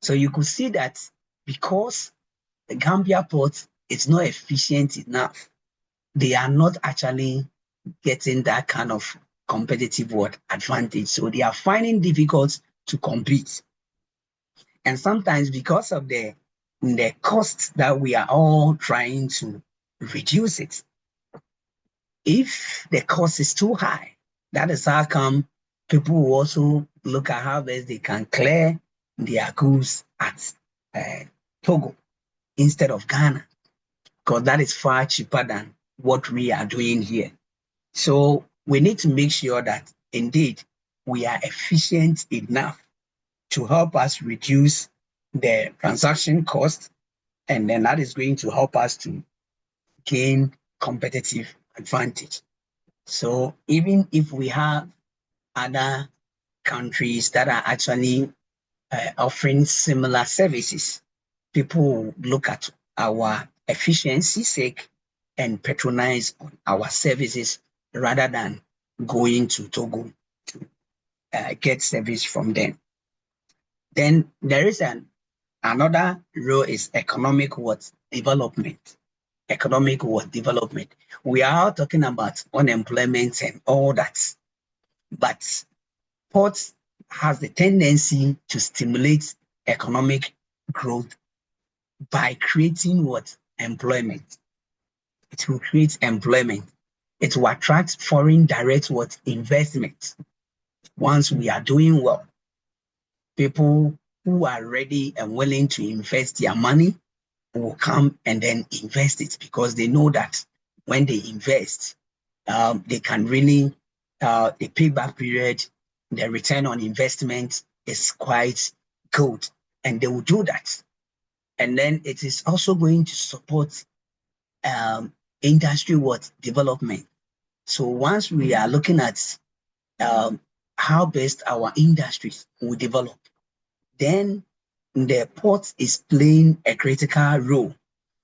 So you could see that because the Gambia port is not efficient enough, they are not actually getting that kind of competitive advantage. So they are finding difficult to compete. And sometimes because of the costs that we are all trying to reduce it, if the cost is too high, that is how come people will also look at how best they can clear their goods at Togo instead of Ghana, because that is far cheaper than what we are doing here. So we need to make sure that indeed we are efficient enough to help us reduce the transaction cost, and then that is going to help us to gain competitive advantage. So even if we have other countries that are actually offering similar services, people look at our efficiency sake and patronize on our services rather than going to Togo to get service from them. Then there is another role is economic development. Economic development. We are talking about unemployment and all that, but ports has the tendency to stimulate economic growth by creating employment. It will create employment. It will attract foreign direct investment. Once we are doing well, people who are ready and willing to invest their money will come and then invest it, because they know that when they invest, they can really, the payback period, the return on investment is quite good, and they will do that. And then it is also going to support industry development. So once we are looking at how best our industries will develop, then the port is playing a critical role,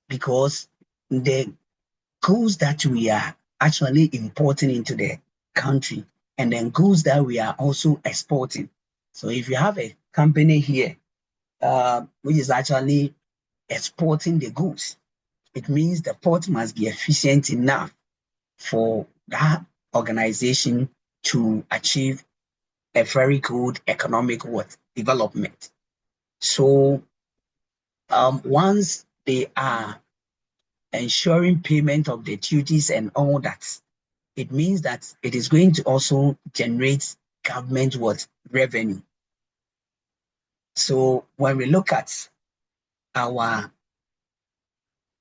because the goods that we are actually importing into the country, and then goods that we are also exporting. So if you have a company here which is actually exporting the goods, it means the port must be efficient enough for that organization to achieve a very good economic development. So once they are ensuring payment of the duties and all that, it means that it is going to also generate government revenue. So when we look at our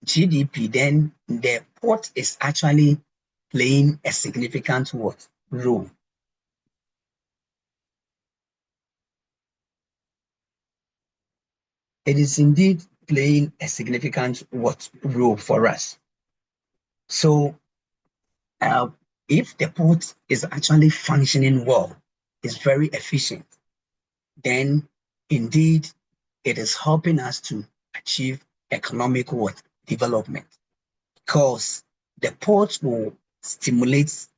GDP, then the port is actually playing a significant role. It is indeed playing a significant role for us. So if the port is actually functioning well, is very efficient, then indeed it is helping us to achieve economic development, because the port will stimulate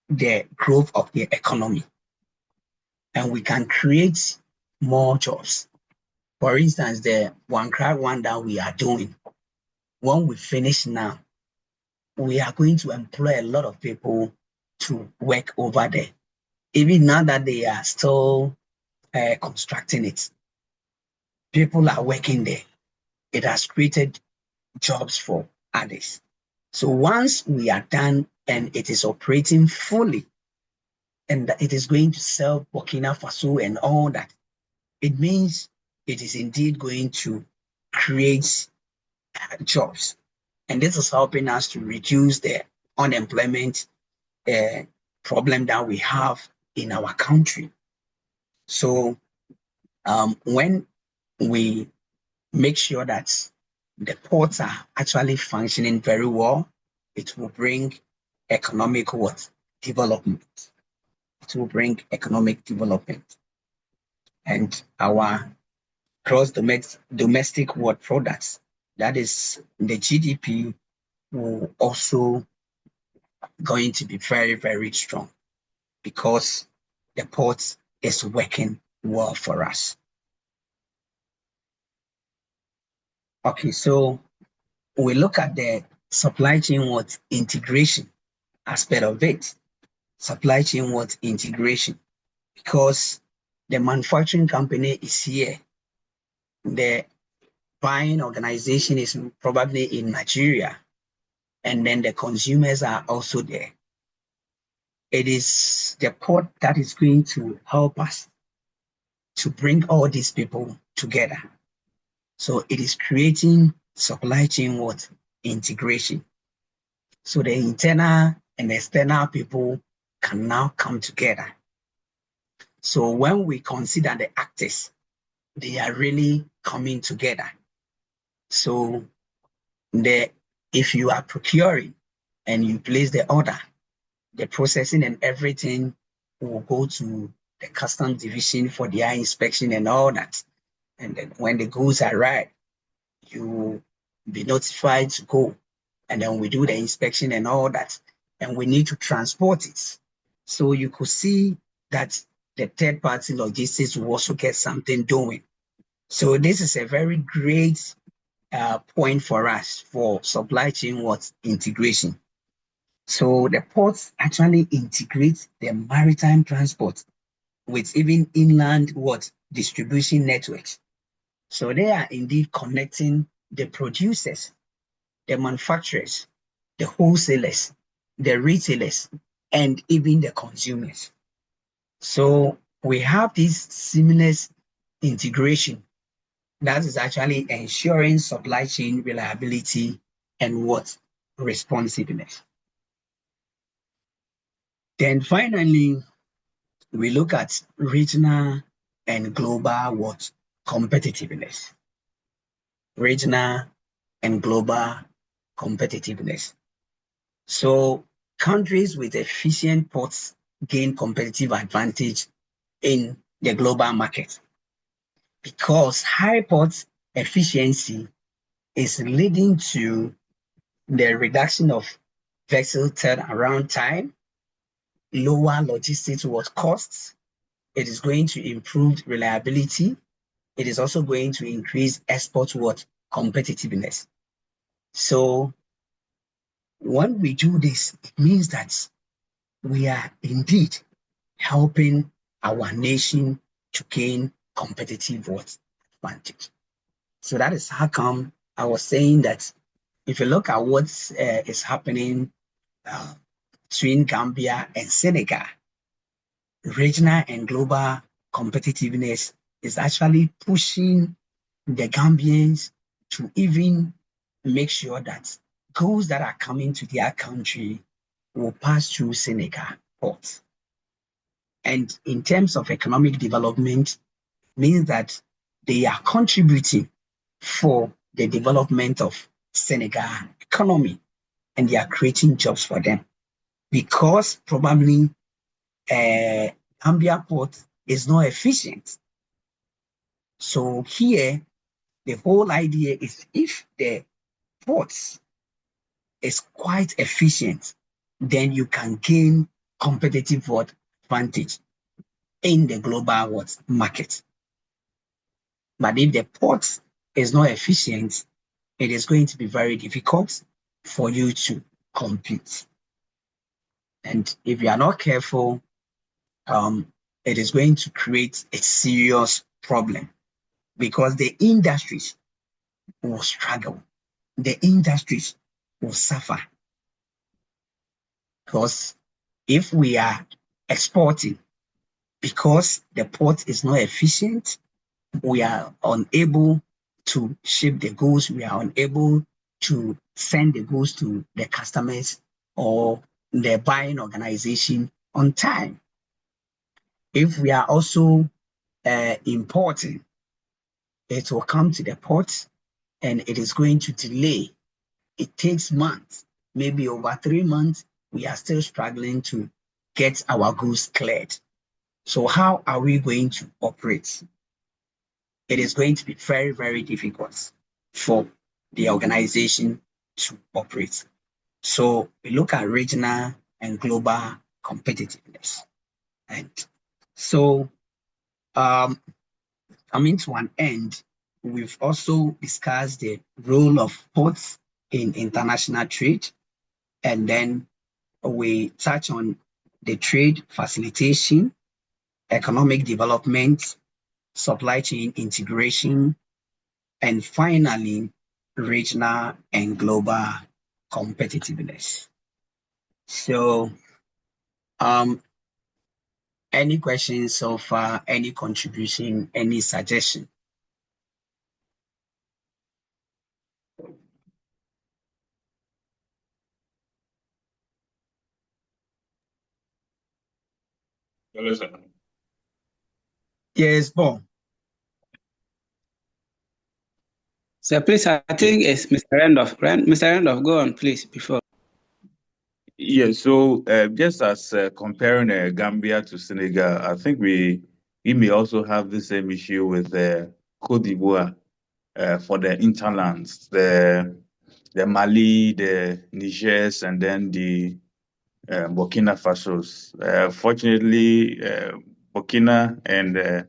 the growth of the economy, and we can create more jobs. For instance, the Wk1 that we are doing, when we finish now, we are going to employ a lot of people to work over there. Even now that they are still constructing it, people are working there. It has created jobs for others. So once we are done and it is operating fully, and it is going to serve Burkina Faso and all that, it means it is indeed going to create jobs. And this is helping us to reduce the unemployment problem that we have in our country. So when we make sure that the ports are actually functioning very well, it will bring economic what? Development. It will bring economic development. And our gross domestic what products, that is the GDP, will also going to be very, very strong because the port is working well for us. Okay, so we look at the supply chain what integration aspect of it. Supply chain what integration, because the manufacturing company is here. The buying organization is probably in Nigeria, and then the consumers are also there. It is the port that is going to help us to bring all these people together. So it is creating supply chain what integration. So the internal and external people can now come together. So when we consider the actors, they are really coming together. So if you are procuring and you place the order, the processing and everything will go to the customs division for their inspection and all that. And then when the goods arrive, you will be notified to go. And then we do the inspection and all that. And we need to transport it. So you could see that the third-party logistics will also get something doing. So this is a very great point for us for supply chain what integration. So the ports actually integrate the maritime transport with even inland what distribution networks. So they are indeed connecting the producers, the manufacturers, the wholesalers, the retailers, and even the consumers. So we have this seamless integration that is actually ensuring supply chain reliability and what? Responsiveness. Then finally, we look at regional and global what? Competitiveness. Regional and global competitiveness. So countries with efficient ports gain competitive advantage in the global market because high port efficiency is leading to the reduction of vessel turnaround time, lower logistics costs. It is going to improve reliability. It is also going to increase export competitiveness. So when we do this, it means that we are indeed helping our nation to gain competitive advantage. So that is how come I was saying that if you look at what is happening between Gambia and Senegal, regional and global competitiveness is actually pushing the Gambians to even make sure that goods that are coming to their country will pass through Senegal ports. And in terms of economic development, means that they are contributing for the development of Senegal economy, and they are creating jobs for them because probably Gambia port is not efficient. So here, the whole idea is if the ports is quite efficient, then you can gain competitive advantage in the global market. But if the port is not efficient, it is going to be very difficult for you to compete. And if you are not careful, it is going to create a serious problem because the industries will struggle. The industries will suffer. Because if we are exporting because the port is not efficient, we are unable to ship the goods, we are unable to send the goods to the customers or the buying organization on time. If we are also importing, it will come to the port and it is going to delay. It takes months, maybe over 3 months. We are still struggling to get our goods cleared. So how are we going to operate? It is going to be very, very difficult for the organization to operate. So we look at regional and global competitiveness. And so coming to an end, we've also discussed the role of ports in international trade. And then we touch on the trade facilitation, economic development, supply chain integration, and finally, regional and global competitiveness. So, any questions so far, any contribution, any suggestion? Yes, Paul. So please, I think it's Mr. Randolph. Mr. Randolph, go on, please, before. Yeah, so just as comparing Gambia to Senegal, I think we may also have the same issue with Cote d'Ivoire for the interlands, the Mali, the Nigers, and then the Burkina Fasos. Fortunately, Burkina and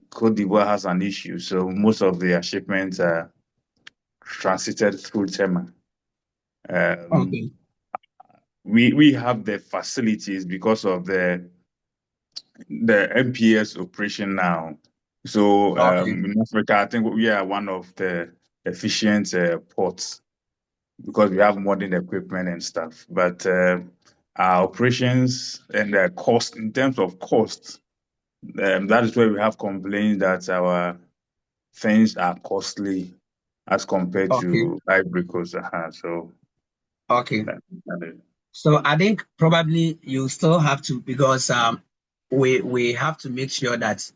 Cote d'Ivoire has an issue, so most of their shipments are transited through Tema. Okay. We have the facilities because of the MPS operation now. So Okay. in Africa, I think we are one of the efficient ports because we have modern equipment and stuff. But our operations and the cost, in terms of cost, that is where we have complaints that our things are costly as compared Okay. to Ivory Coast. So Okay. that is. So I think probably you still have to, because we have to make sure that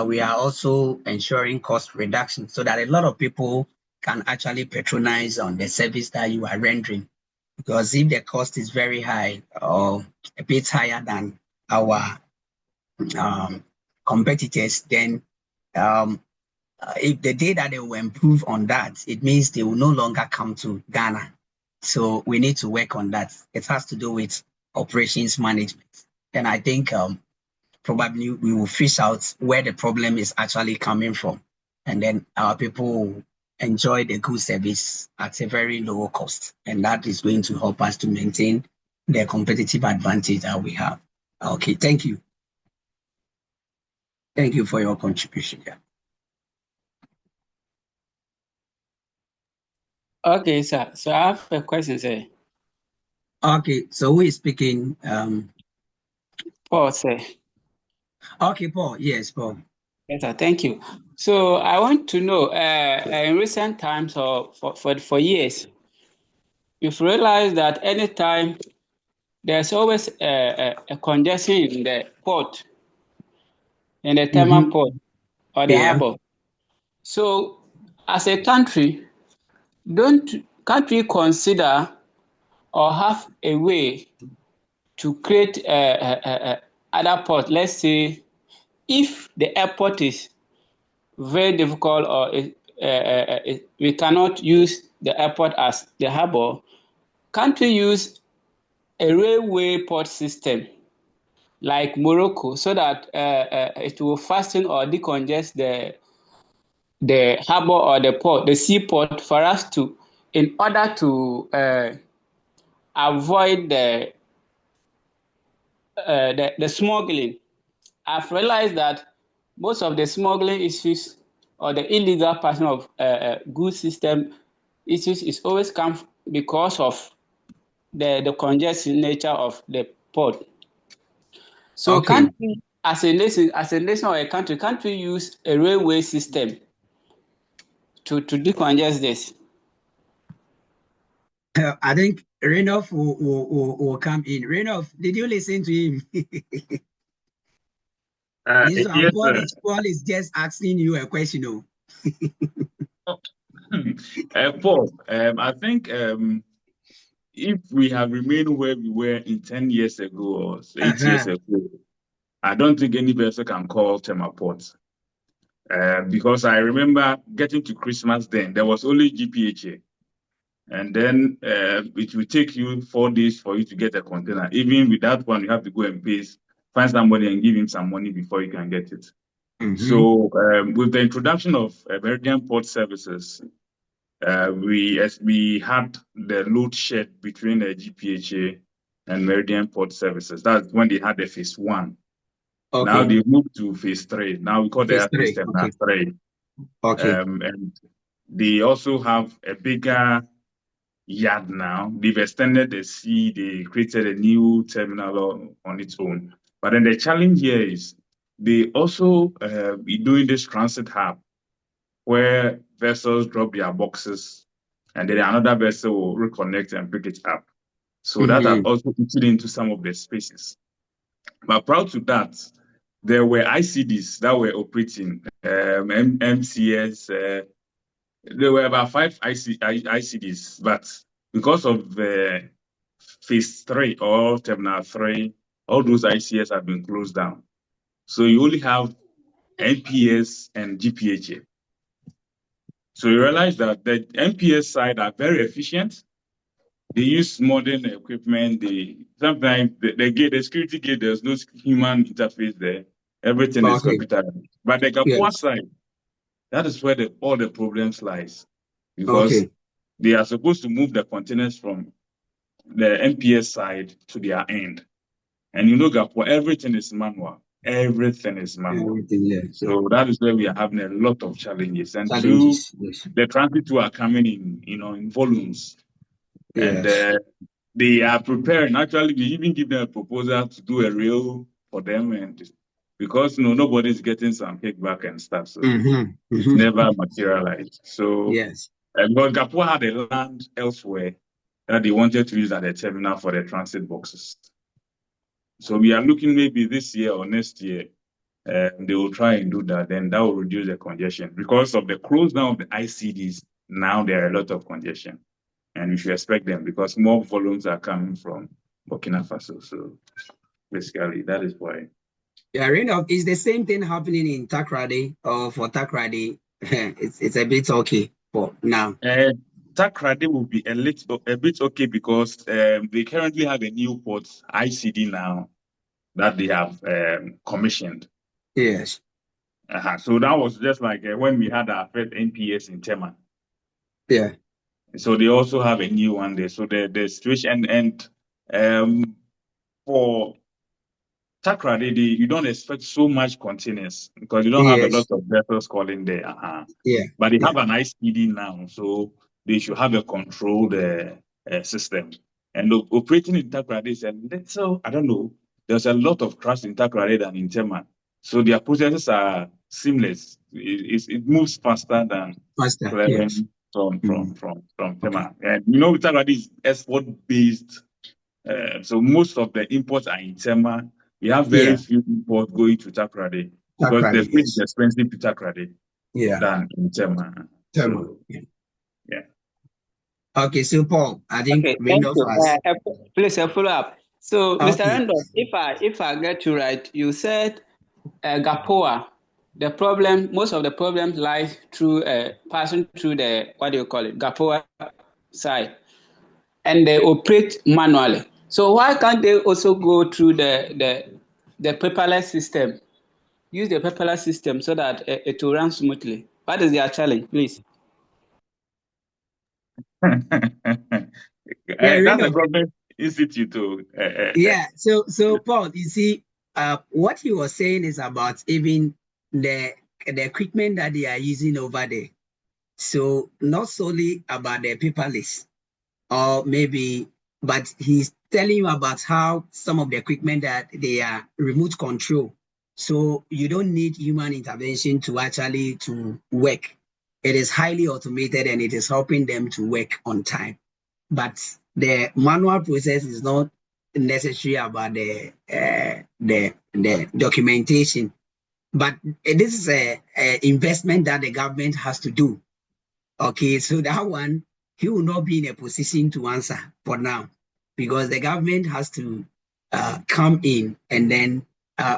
we are also ensuring cost reduction so that a lot of people can actually patronize on the service that you are rendering. Because if the cost is very high or a bit higher than our competitors, then if the day that they will improve on that, it means they will no longer come to Ghana. So we need to work on that. It has to do with operations management. And I think probably we will fish out where the problem is actually coming from. And then our people will enjoy the good service at a very low cost. And that is going to help us to maintain the competitive advantage that we have. Okay, thank you. Thank you for your contribution. Yeah. Okay, sir. So I have a question, sir. Okay, so who is speaking? Paul, sir. Okay, Paul. Yes, Paul. Yes, sir. Thank you. So I want to know, in recent times or for years, you've realized that anytime there's always a congestion in the port, in the thermal port or the Yeah. harbor. So as a country, can't we consider or have a way to create other port? Let's say if the airport is very difficult or we cannot use the airport as the harbor, can't we use a railway port system like Morocco so that it will fasten or decongest the harbor or the port, the seaport, for us to, in order to avoid the smuggling. I've realized that most of the smuggling issues or the illegal passing of goods system issues is always come because of the congested nature of the port. So Okay. can't we, as a nation or a country, can't we use a railway system to decongest this? I think Renoff will come in. Renoff, did you listen to him? This one, Yes, Paul is just asking you a question. Oh. Paul, I think if we have remained where we were in 10 years ago or 8 years ago, I don't think any person can call Temaport. Because I remember getting to Christmas then, there was only GPHA. And then it will take you 4 days for you to get a container. Even with that one, you have to go and find somebody and give him some money before you can get it. So with the introduction of Meridian Port Services, we had the load shed between the GPHA and Meridian Port Services. That's when they had the phase 1. Okay. Now they moved to phase 3. Now we call that Phase phase 3. 3. Okay. And they also have a bigger yard now. They've extended the sea. They created a new terminal on its own. But then the challenge here is they also be doing this transit hub where vessels drop their boxes and then another vessel will reconnect and pick it up. So that has also eaten into some of the spaces. But prior to that, there were ICDs that were operating, MCS. There were about 5 ICDs, but because of phase 3 or terminal 3, all those ICS have been closed down. So you only have NPS and GPHA. So you realize that the NPS side are very efficient. They use modern equipment. Sometimes the security gate, there's no human interface there. Everything is computerized. But the Gapua side, that is where all the problems lies. Because they are supposed to move the containers from the NPS side to their end. And Gapua, everything is manual. Everything is manual. So that is where we are having a lot of challenges. And the transit are coming in, in volumes. And they are preparing. Actually, we even give them a proposal to do a rail for them, and because nobody's getting some kickback and stuff, so it's never materialized. So but Gapua had a land elsewhere that they wanted to use as a terminal for the transit boxes. So we are looking maybe this year or next year, they will try and do that. Then that will reduce the congestion. Because of the close down of the ICDs, now there are a lot of congestion. And we should expect them because more volumes are coming from Burkina Faso. So basically, that is why. Yeah, is the same thing happening in Takrady or for Takrady? it's a bit okay for now. Takrady will be a bit okay because they currently have a new port ICD now that they have commissioned. Yes. So that was just like when we had our first NPS in Tema. Yeah. So they also have a new one there. So the situation and for Takrady, you don't expect so much containers because you don't have a lot of vessels calling there. But they have an ICD now, so they should have a controlled system. And operating in Takrady is a little, I don't know, there's a lot of trust in Takrady than in Tema. So their processes are seamless. It moves faster than from Tema. And Takrady is export-based. So most of the imports are in Tema. We have very few imports going to Takrady because the freight is expensive to Takrady than in Tema. So, yeah. Okay, so Paul, I think thank you. Please follow up. So, Mr. Randolph, if I get you right, you said Gapua, most of the problems lies through passing through the Gapua side, and they operate manually. So why can't they also go through the paperless system? Use the paperless system so that it will run smoothly. What is their challenge, please? That's a government institute too. So Paul, you see, what he was saying is about even the equipment that they are using over there. So not solely about the paperless, or maybe, but he's telling you about how some of the equipment that they are remote control. So you don't need human intervention to actually to work. It is highly automated and it is helping them to work on time. But the manual process is not necessary about the documentation. But this is a investment that the government has to do. Okay, so that one, he will not be in a position to answer for now because the government has to come in and then,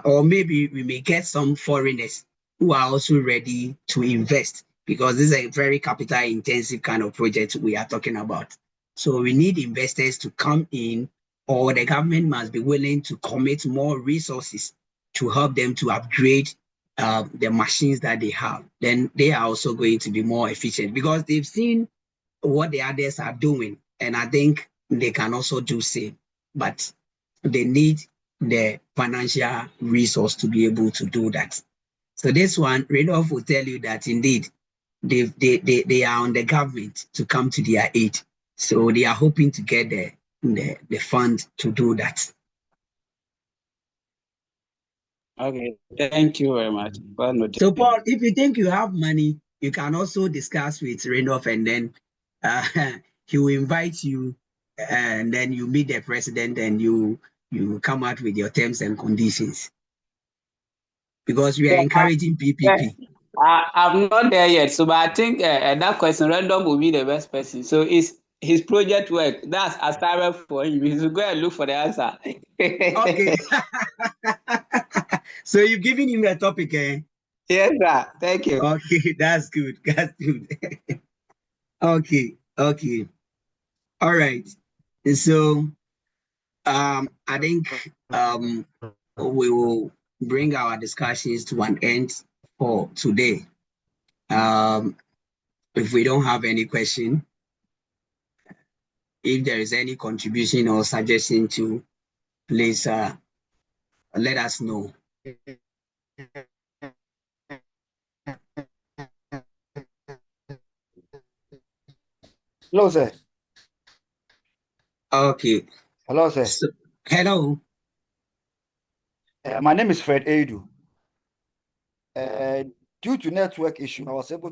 or maybe we may get some foreigners who are also ready to invest because this is a very capital intensive kind of project we are talking about. So we need investors to come in, or the government must be willing to commit more resources to help them to upgrade the machines that they have. Then they are also going to be more efficient because they've seen what the others are doing. And I think they can also do same, but they need the financial resource to be able to do that. So this one, Radolf will tell you that indeed they are on the government to come to their aid. So they are hoping to get the fund to do that. Okay, thank you very much. Well noted. So Paul, if you think you have money, you can also discuss with Randolph and then uh, he will invite you and then you meet the president and you come out with your terms and conditions because we are encouraging PPP. I'm not there yet, so but I think that question, Random will be the best person. So it's his project work. That's assignment for him. He should go and look for the answer. Okay. So you've given him a topic, eh? Yes, sir. Thank you. Okay, that's good. That's good. Okay, okay. All right. So I think we will bring our discussions to an end for today. If we don't have any question, if there is any contribution or suggestion to, please let us know. Hello, sir. Okay. Hello, sir. So, hello. My name is Fred Edu. Due to network issue, I wasn't able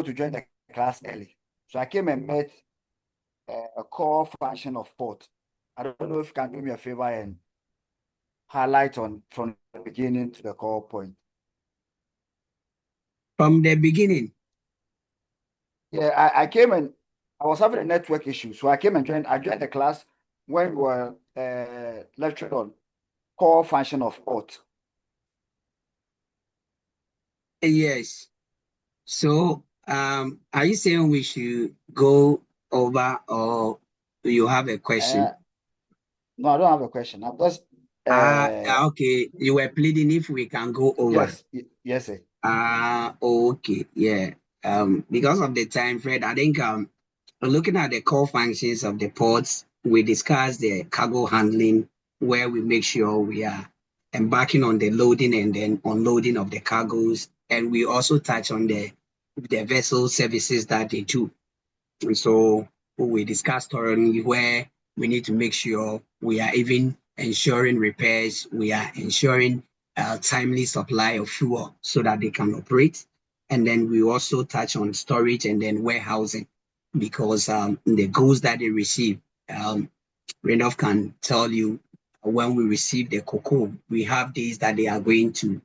to join the class early. So I came and met a core function of port. I don't know if you can do me a favor and highlight on from the beginning to the core point. From the beginning. Yeah, I came and I was having a network issue. So I came and joined the class when we were lectured on core function of port. Yes. So are you saying we should go over or do you have a question? No, I don't have a question. I'm just okay. You were pleading if we can go over. Yes, sir. Okay, yeah. Because of the time, Fred, I think looking at the core functions of the ports, we discussed the cargo handling, where we make sure we are embarking on the loading and then unloading of the cargoes, and we also touch on the vessel services that they do. And so we discussed thoroughly where we need to make sure we are even ensuring repairs, we are ensuring timely supply of fuel so that they can operate. And then we also touch on storage and then warehousing because the goods that they receive, Randolph can tell you when we receive the cocoa, we have days that they are going to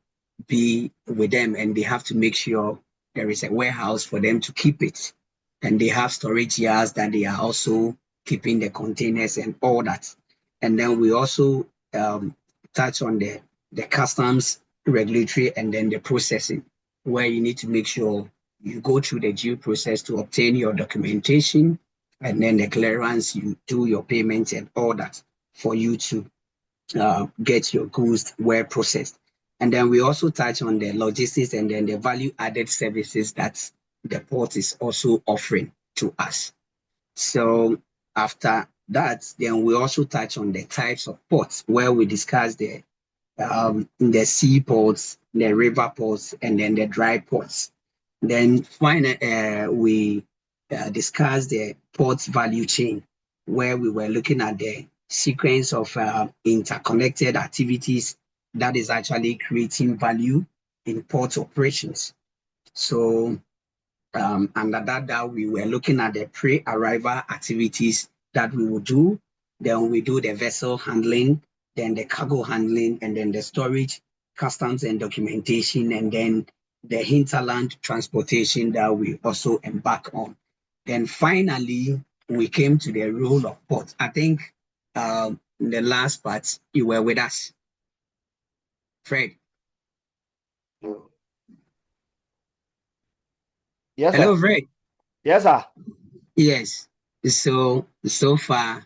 be with them and they have to make sure there is a warehouse for them to keep it. And they have storage yards that they are also keeping the containers and all that. And then we also touch on the customs regulatory and then the processing, where you need to make sure you go through the due process to obtain your documentation and then the clearance, you do your payments and all that for you to get your goods well processed. And then we also touch on the logistics and then the value added services that the port is also offering to us. So after that, then we also touch on the types of ports where we discuss the sea ports, the river ports, and then the dry ports. Then finally, we discussed the ports value chain, where we were looking at the sequence of interconnected activities that is actually creating value in port operations. So under that we were looking at the pre-arrival activities that we would do. Then we do the vessel handling, then the cargo handling, and then the storage customs and documentation, and then the hinterland transportation that we also embark on. Then finally, we came to the role of port. I think in the last part, you were with us, Fred. Yes, Hello, sir. Fred. Yes, sir. Yes. So far,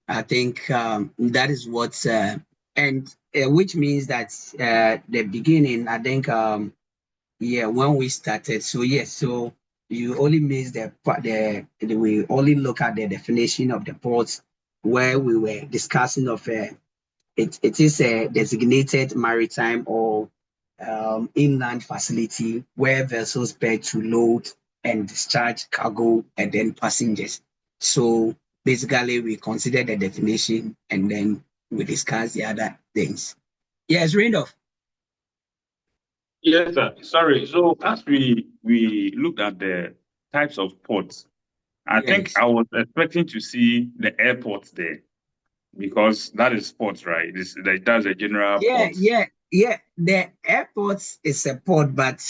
I think that is what, and which means that the beginning, I think, yeah, when we started. So yes, so you only miss the we only look at the definition of the ports where we were discussing of it is a designated maritime or inland facility where vessels pay to load and discharge cargo and then passengers. So basically, we consider the definition and then we discuss the other things. Yes, Randolph. Yes, sir. Sorry. So as we looked at the types of ports, I think Yes. I was expecting to see the airports there because that is ports, right? That's a general Yeah, port. yeah, yeah. The airports is a port, but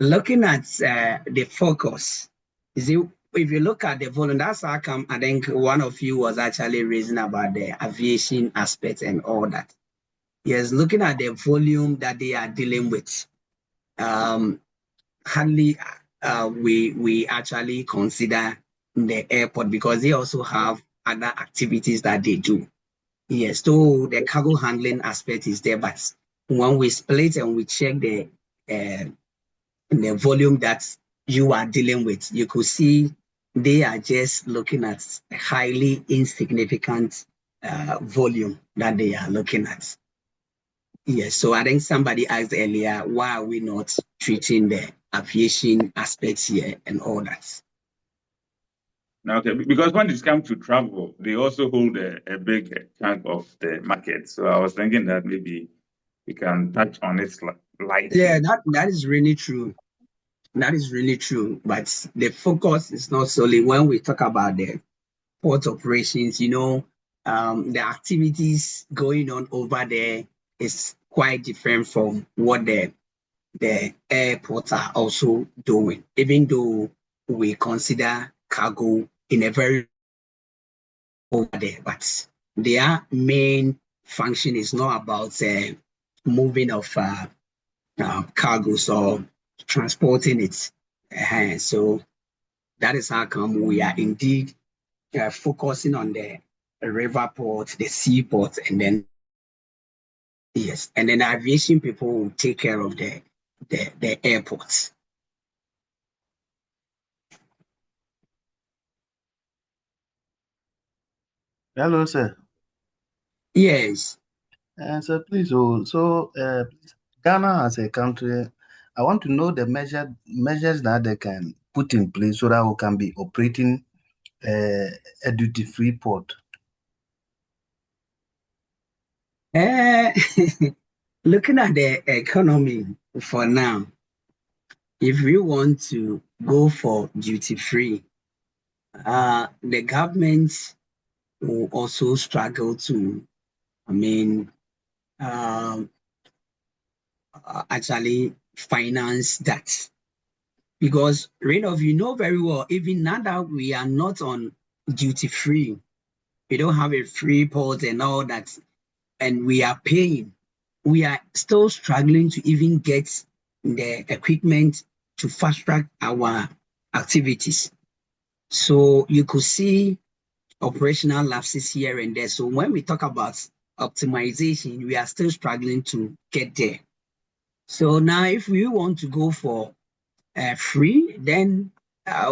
looking at the focus, you see, if you look at the volume, that's how come I think one of you was actually raising about the aviation aspect and all that. Yes, looking at the volume that they are dealing with, um, hardly we actually consider the airport because they also have other activities that they do. Yes, so the cargo handling aspect is there, but when we split and we check the volume that you are dealing with, you could see they are just looking at a highly insignificant volume that they are looking at. Yes, so I think somebody asked earlier, why are we not treating the aviation aspects here and all that? Okay, because when it comes to travel, they also hold a big chunk of the market. So I was thinking that maybe we can touch on it Yeah, lightly. that is really true. That is really true. But the focus is not solely when we talk about the port operations, the activities going on over there is quite different from what the airports are also doing, even though we consider cargo in a very over there, but their main function is not about moving of cargoes or transporting it. So that is how come we are indeed focusing on the river port, the seaport, and then yes, and then the aviation people will take care of the airports. Hello, sir. Yes. So please, Ghana as a country, I want to know the measures that they can put in place so that we can be operating a duty-free port. Looking at the economy for now, if we want to go for duty free, the government will also struggle to, I mean, um, actually finance that. Because, Randolph, you know very well, even now that we are not on duty free, we don't have a free port and all that, and we are paying, we are still struggling to even get the equipment to fast track our activities. So you could see operational lapses here and there. So when we talk about optimization, we are still struggling to get there. So now, if we want to go for free, then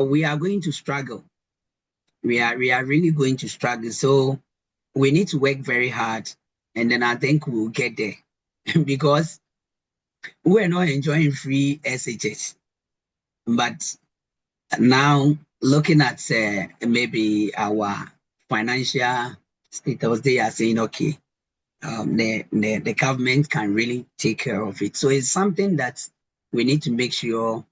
we are going to struggle. We are really going to struggle. So we need to work very hard, and then I think we'll get there because we're not enjoying free SHS. But now, looking at maybe our financial status, they are saying, okay, the government can really take care of it. So it's something that we need to make sure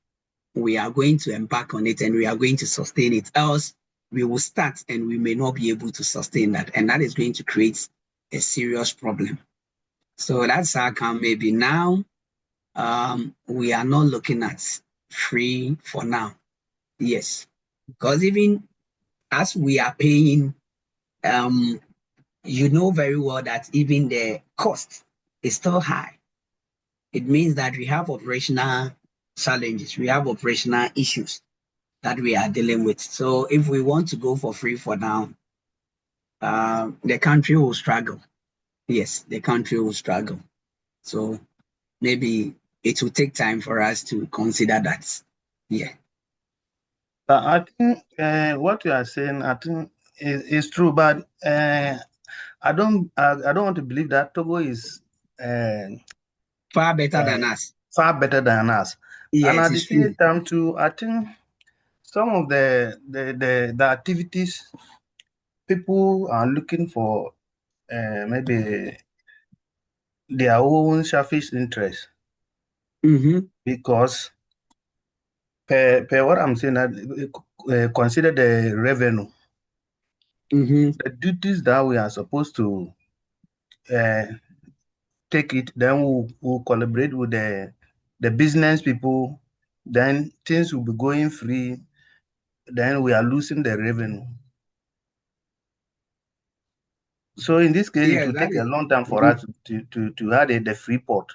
we are going to embark on it and we are going to sustain it. Else, we will start and we may not be able to sustain that. And that is going to create a serious problem. So that's how come maybe now we are not looking at free for now. Yes, because even as we are paying, you know very well that even the cost is still high. It means that we have operational challenges, we have operational issues that we are dealing with. So if we want to go for free for now, the country will struggle. Yes, the country will struggle. So maybe it will take time for us to consider that. Yeah. I think what you are saying, I think is true, but I don't want to believe that Togo is Far better than us. far better than us. And Yes, at the it's true. same time too, I think some of the activities people are looking for maybe their own selfish interest, Mm-hmm. because per what I'm saying, that consider the revenue, Mm-hmm. the duties that we are supposed to uh, take it, then we'll collaborate with the business people, then things will be going free, then we are losing the revenue. So in this case, it Yeah, will that take a is. long time for Mhm. us to have the free port.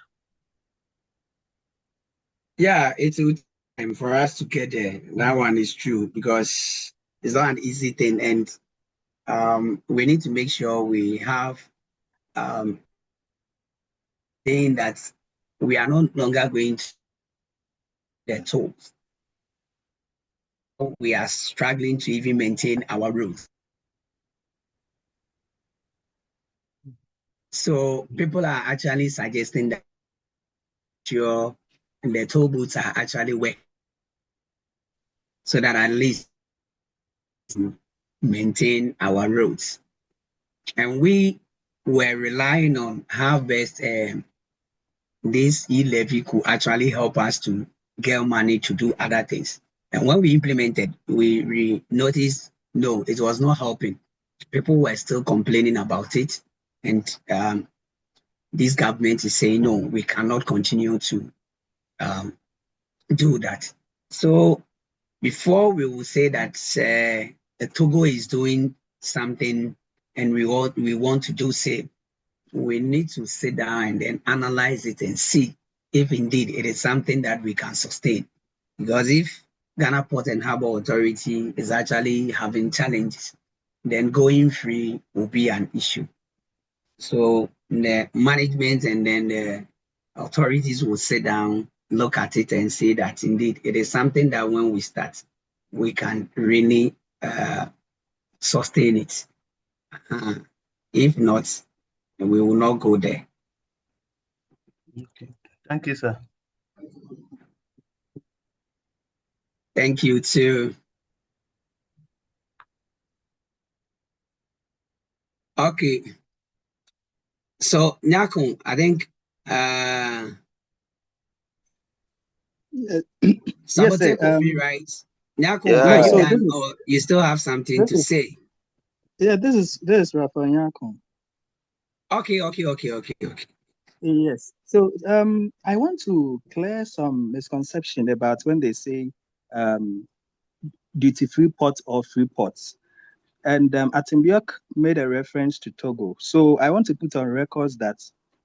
Yeah, it will take time for us to get there. That one is true because it's not an easy thing, and we need to make sure we have um saying that we are no longer going to the tools. We are struggling to even maintain our routes. So people are actually suggesting that sure the toll booths are actually work so that at least maintain our roads. And we were relying on how best this e-levy could actually help us to get money to do other things. And when we implemented, we noticed no, it was not helping. People were still complaining about it. And this government is saying, no, we cannot continue to um, do that. So before we will say that Togo is doing something and we want to do same, we need to sit down and then analyze it and see if indeed it is something that we can sustain. Because if Ghana Port and Harbour Authority is actually having challenges, then going free will be an issue. So the management and then the authorities will sit down, look at it, and say that indeed it is something that when we start, we can really sustain it. Uh, if not, we will not go there. Okay. Thank you, sir. Thank you too. Okay, so Nyakon, I think Yes, sir. Sabote Kofi, right? Nyakon, are No, Yeah, you so done or you still have something this to is say? this is Rafa Nyako. Okay. Yes. So I want to clear some misconception about when they say um duty-free ports or free ports. And Atimbiok made a reference to Togo. So I want to put on records that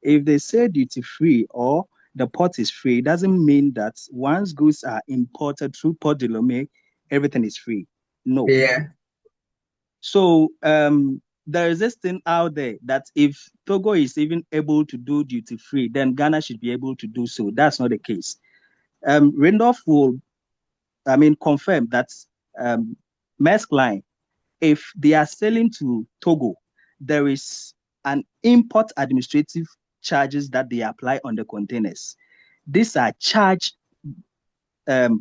if they say duty-free or the port is free, it doesn't mean that once goods are imported through Port de Lomé, everything is free. No. Yeah. So there is this thing out there that if Togo is even able to do duty-free, then Ghana should be able to do so. That's not the case. Randolph will, confirm that Maersk Line, if they are selling to Togo, there is an import administrative charges that they apply on the containers. These are charged, paid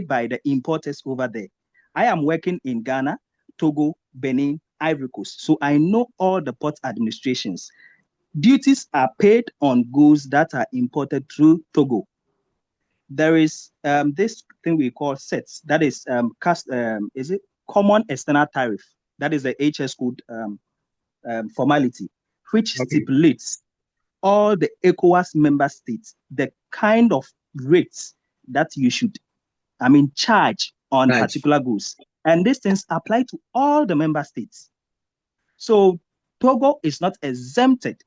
by the importers over there. I am working in Ghana, Togo, Benin, Ivory Coast, so I know all the port administrations. Duties are paid on goods that are imported through Togo. There is this thing we call sets. That is is it common external tariff? That is the HS code formality. which stipulates all the ECOWAS member states the kind of rates that you should, charge on particular goods. And these things apply to all the member states. So Togo is not exempted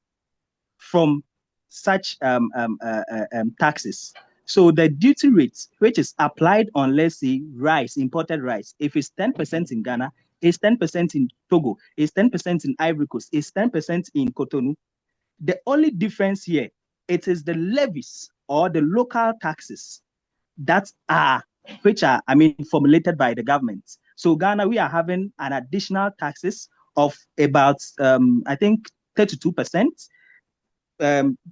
from such taxes. So the duty rate, which is applied on, let's say, rice, imported rice, if it's 10% in Ghana, it's 10% in Togo, it's 10% in Ivory Coast, it's 10% in Cotonou. The only difference here, it is the levies or the local taxes that are, formulated by the government. So Ghana, we are having an additional taxes of about, 32%,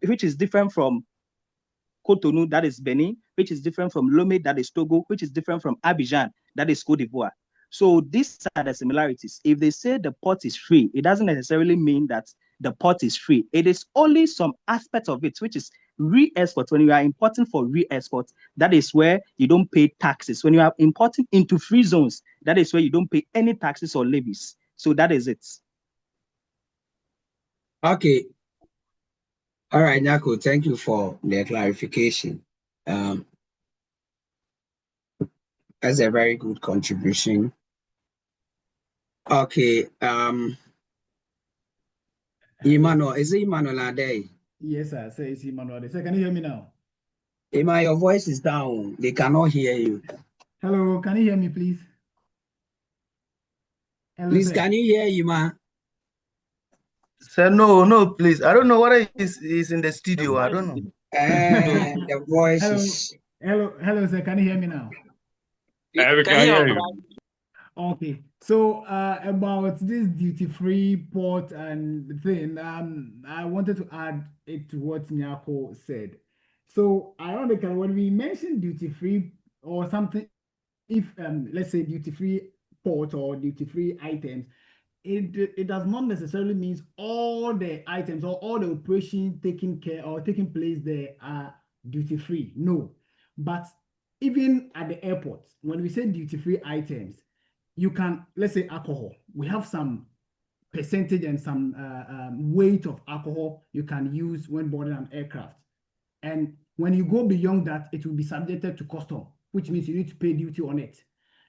which is different from Cotonou, that is Benin, which is different from Lomé, that is Togo, which is different from Abidjan, that is Cote d'Ivoire. So these are the similarities. If they say the pot is free, it doesn't necessarily mean that the pot is free. It is only some aspect of it, which is re-export. When you are importing for re-export, that is where you don't pay taxes. When you are importing into free zones, that is where you don't pay any taxes or levies. So that is it. Okay. All right, Nyako, thank you for the clarification. That's a very good contribution. Okay. Emmanuel, is it Emmanuel Ade? Yes, sir. Say it's Emmanuel Ade. Sir, can you hear me now? Emma, your voice is down. They cannot hear you. Hello, can you hear me, please? Hello, Please, sir. can you hear Emma? Sir, no, please. I don't know what is in the studio. I don't know. The voice Hello. is... Hello, sir. Can you hear me now? We can hear you. Okay, so about this duty-free port and thing, I wanted to add it to what Nyako said. So ironically, when we mention duty-free or something, if let's say duty-free port or duty-free items, it does not necessarily mean all the items or all the operations taking place there are duty-free. No, but even at the airport, when we say duty-free items, you can, let's say alcohol, we have some percentage and some weight of alcohol you can use when boarding an aircraft. And when you go beyond that, it will be subjected to custom, which means you need to pay duty on it.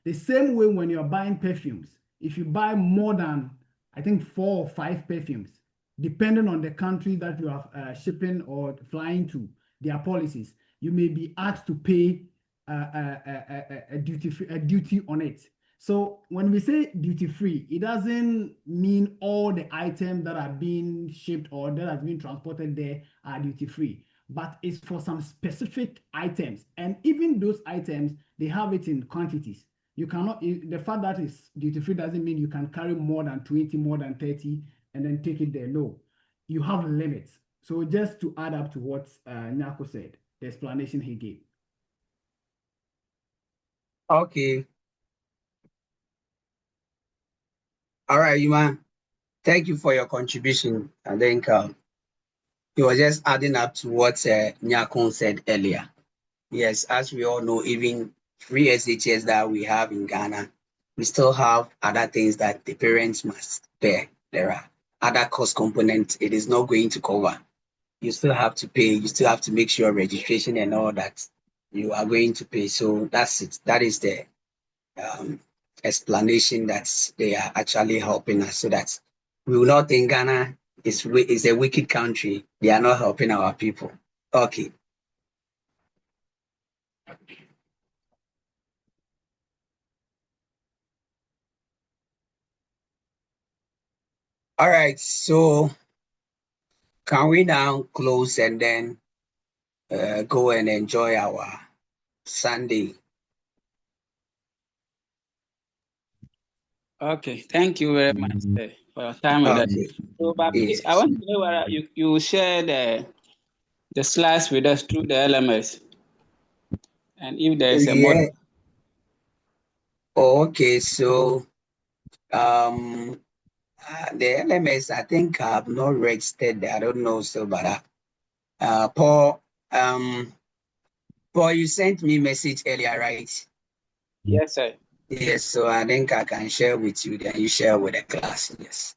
The same way when you're buying perfumes, if you buy more than, I think, 4 or 5 perfumes, depending on the country that you are shipping or flying to, their policies, you may be asked to pay a duty on it. So when we say duty free, it doesn't mean all the items that are being shipped or that has been transported there are duty free, but it's for some specific items. And even those items, they have it in quantities. You cannot, the fact that it's duty free doesn't mean you can carry more than 20, more than 30, and then take it there. No, you have limits. So just to add up to what Nyako said, the explanation he gave. Okay. All right, Yuma. Thank you for your contribution. I think you were just adding up to what Nyakon said earlier. Yes, as we all know, even free SHS that we have in Ghana, we still have other things that the parents must bear. There are other cost components it is not going to cover. You still have to pay. You still have to make sure registration and all that you are going to pay. So that's it. That is the explanation that they are actually helping us, so that we will not think Ghana is a wicked country. They are not helping our people. Okay. All right, so can we now close and then go and enjoy our Sunday? Okay, thank you very much for your time with us. So, but please, I want to know whether you will share the slides with us through the LMS, and if there is a model. Okay, so the LMS, I think I've not registered. I don't know, so but Paul, you sent me a message earlier, right? Yes, sir. Yes, so I think I can share with you, then you share with the class. Yes.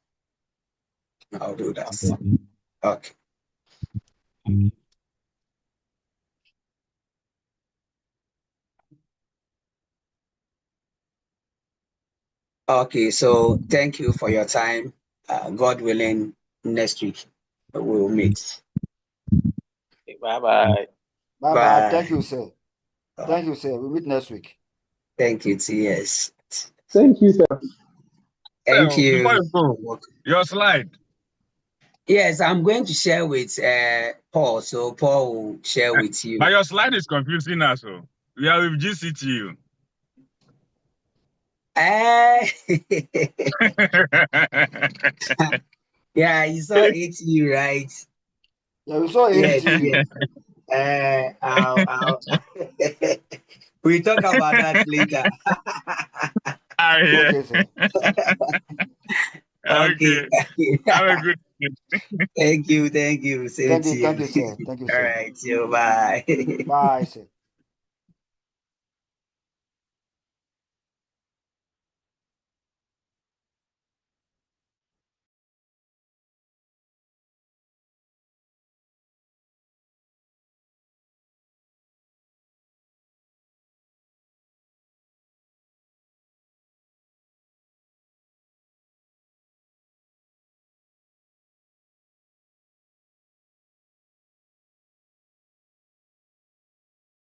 I'll do that. Okay. Okay, so thank you for your time. God willing, next week we'll meet. Bye-bye. Bye. Thank you, sir. Uh, Thank you, sir. We'll meet next week. Thank you, TS. Thank you, sir. Thank So, before you. you go, your slide. Yes, I'm going to share with Paul. So Paul will share with you. But your slide is confusing us. So we are with GCTU. Yeah, you saw ATU, right? Yeah, we saw Yes, ATU. yes. We'll talk about that later. Okay, sir. Okay. Okay. Have a good day. Thank you. Same to you. Thank you, sir. Thank you, All sir. right. So bye. Bye, sir.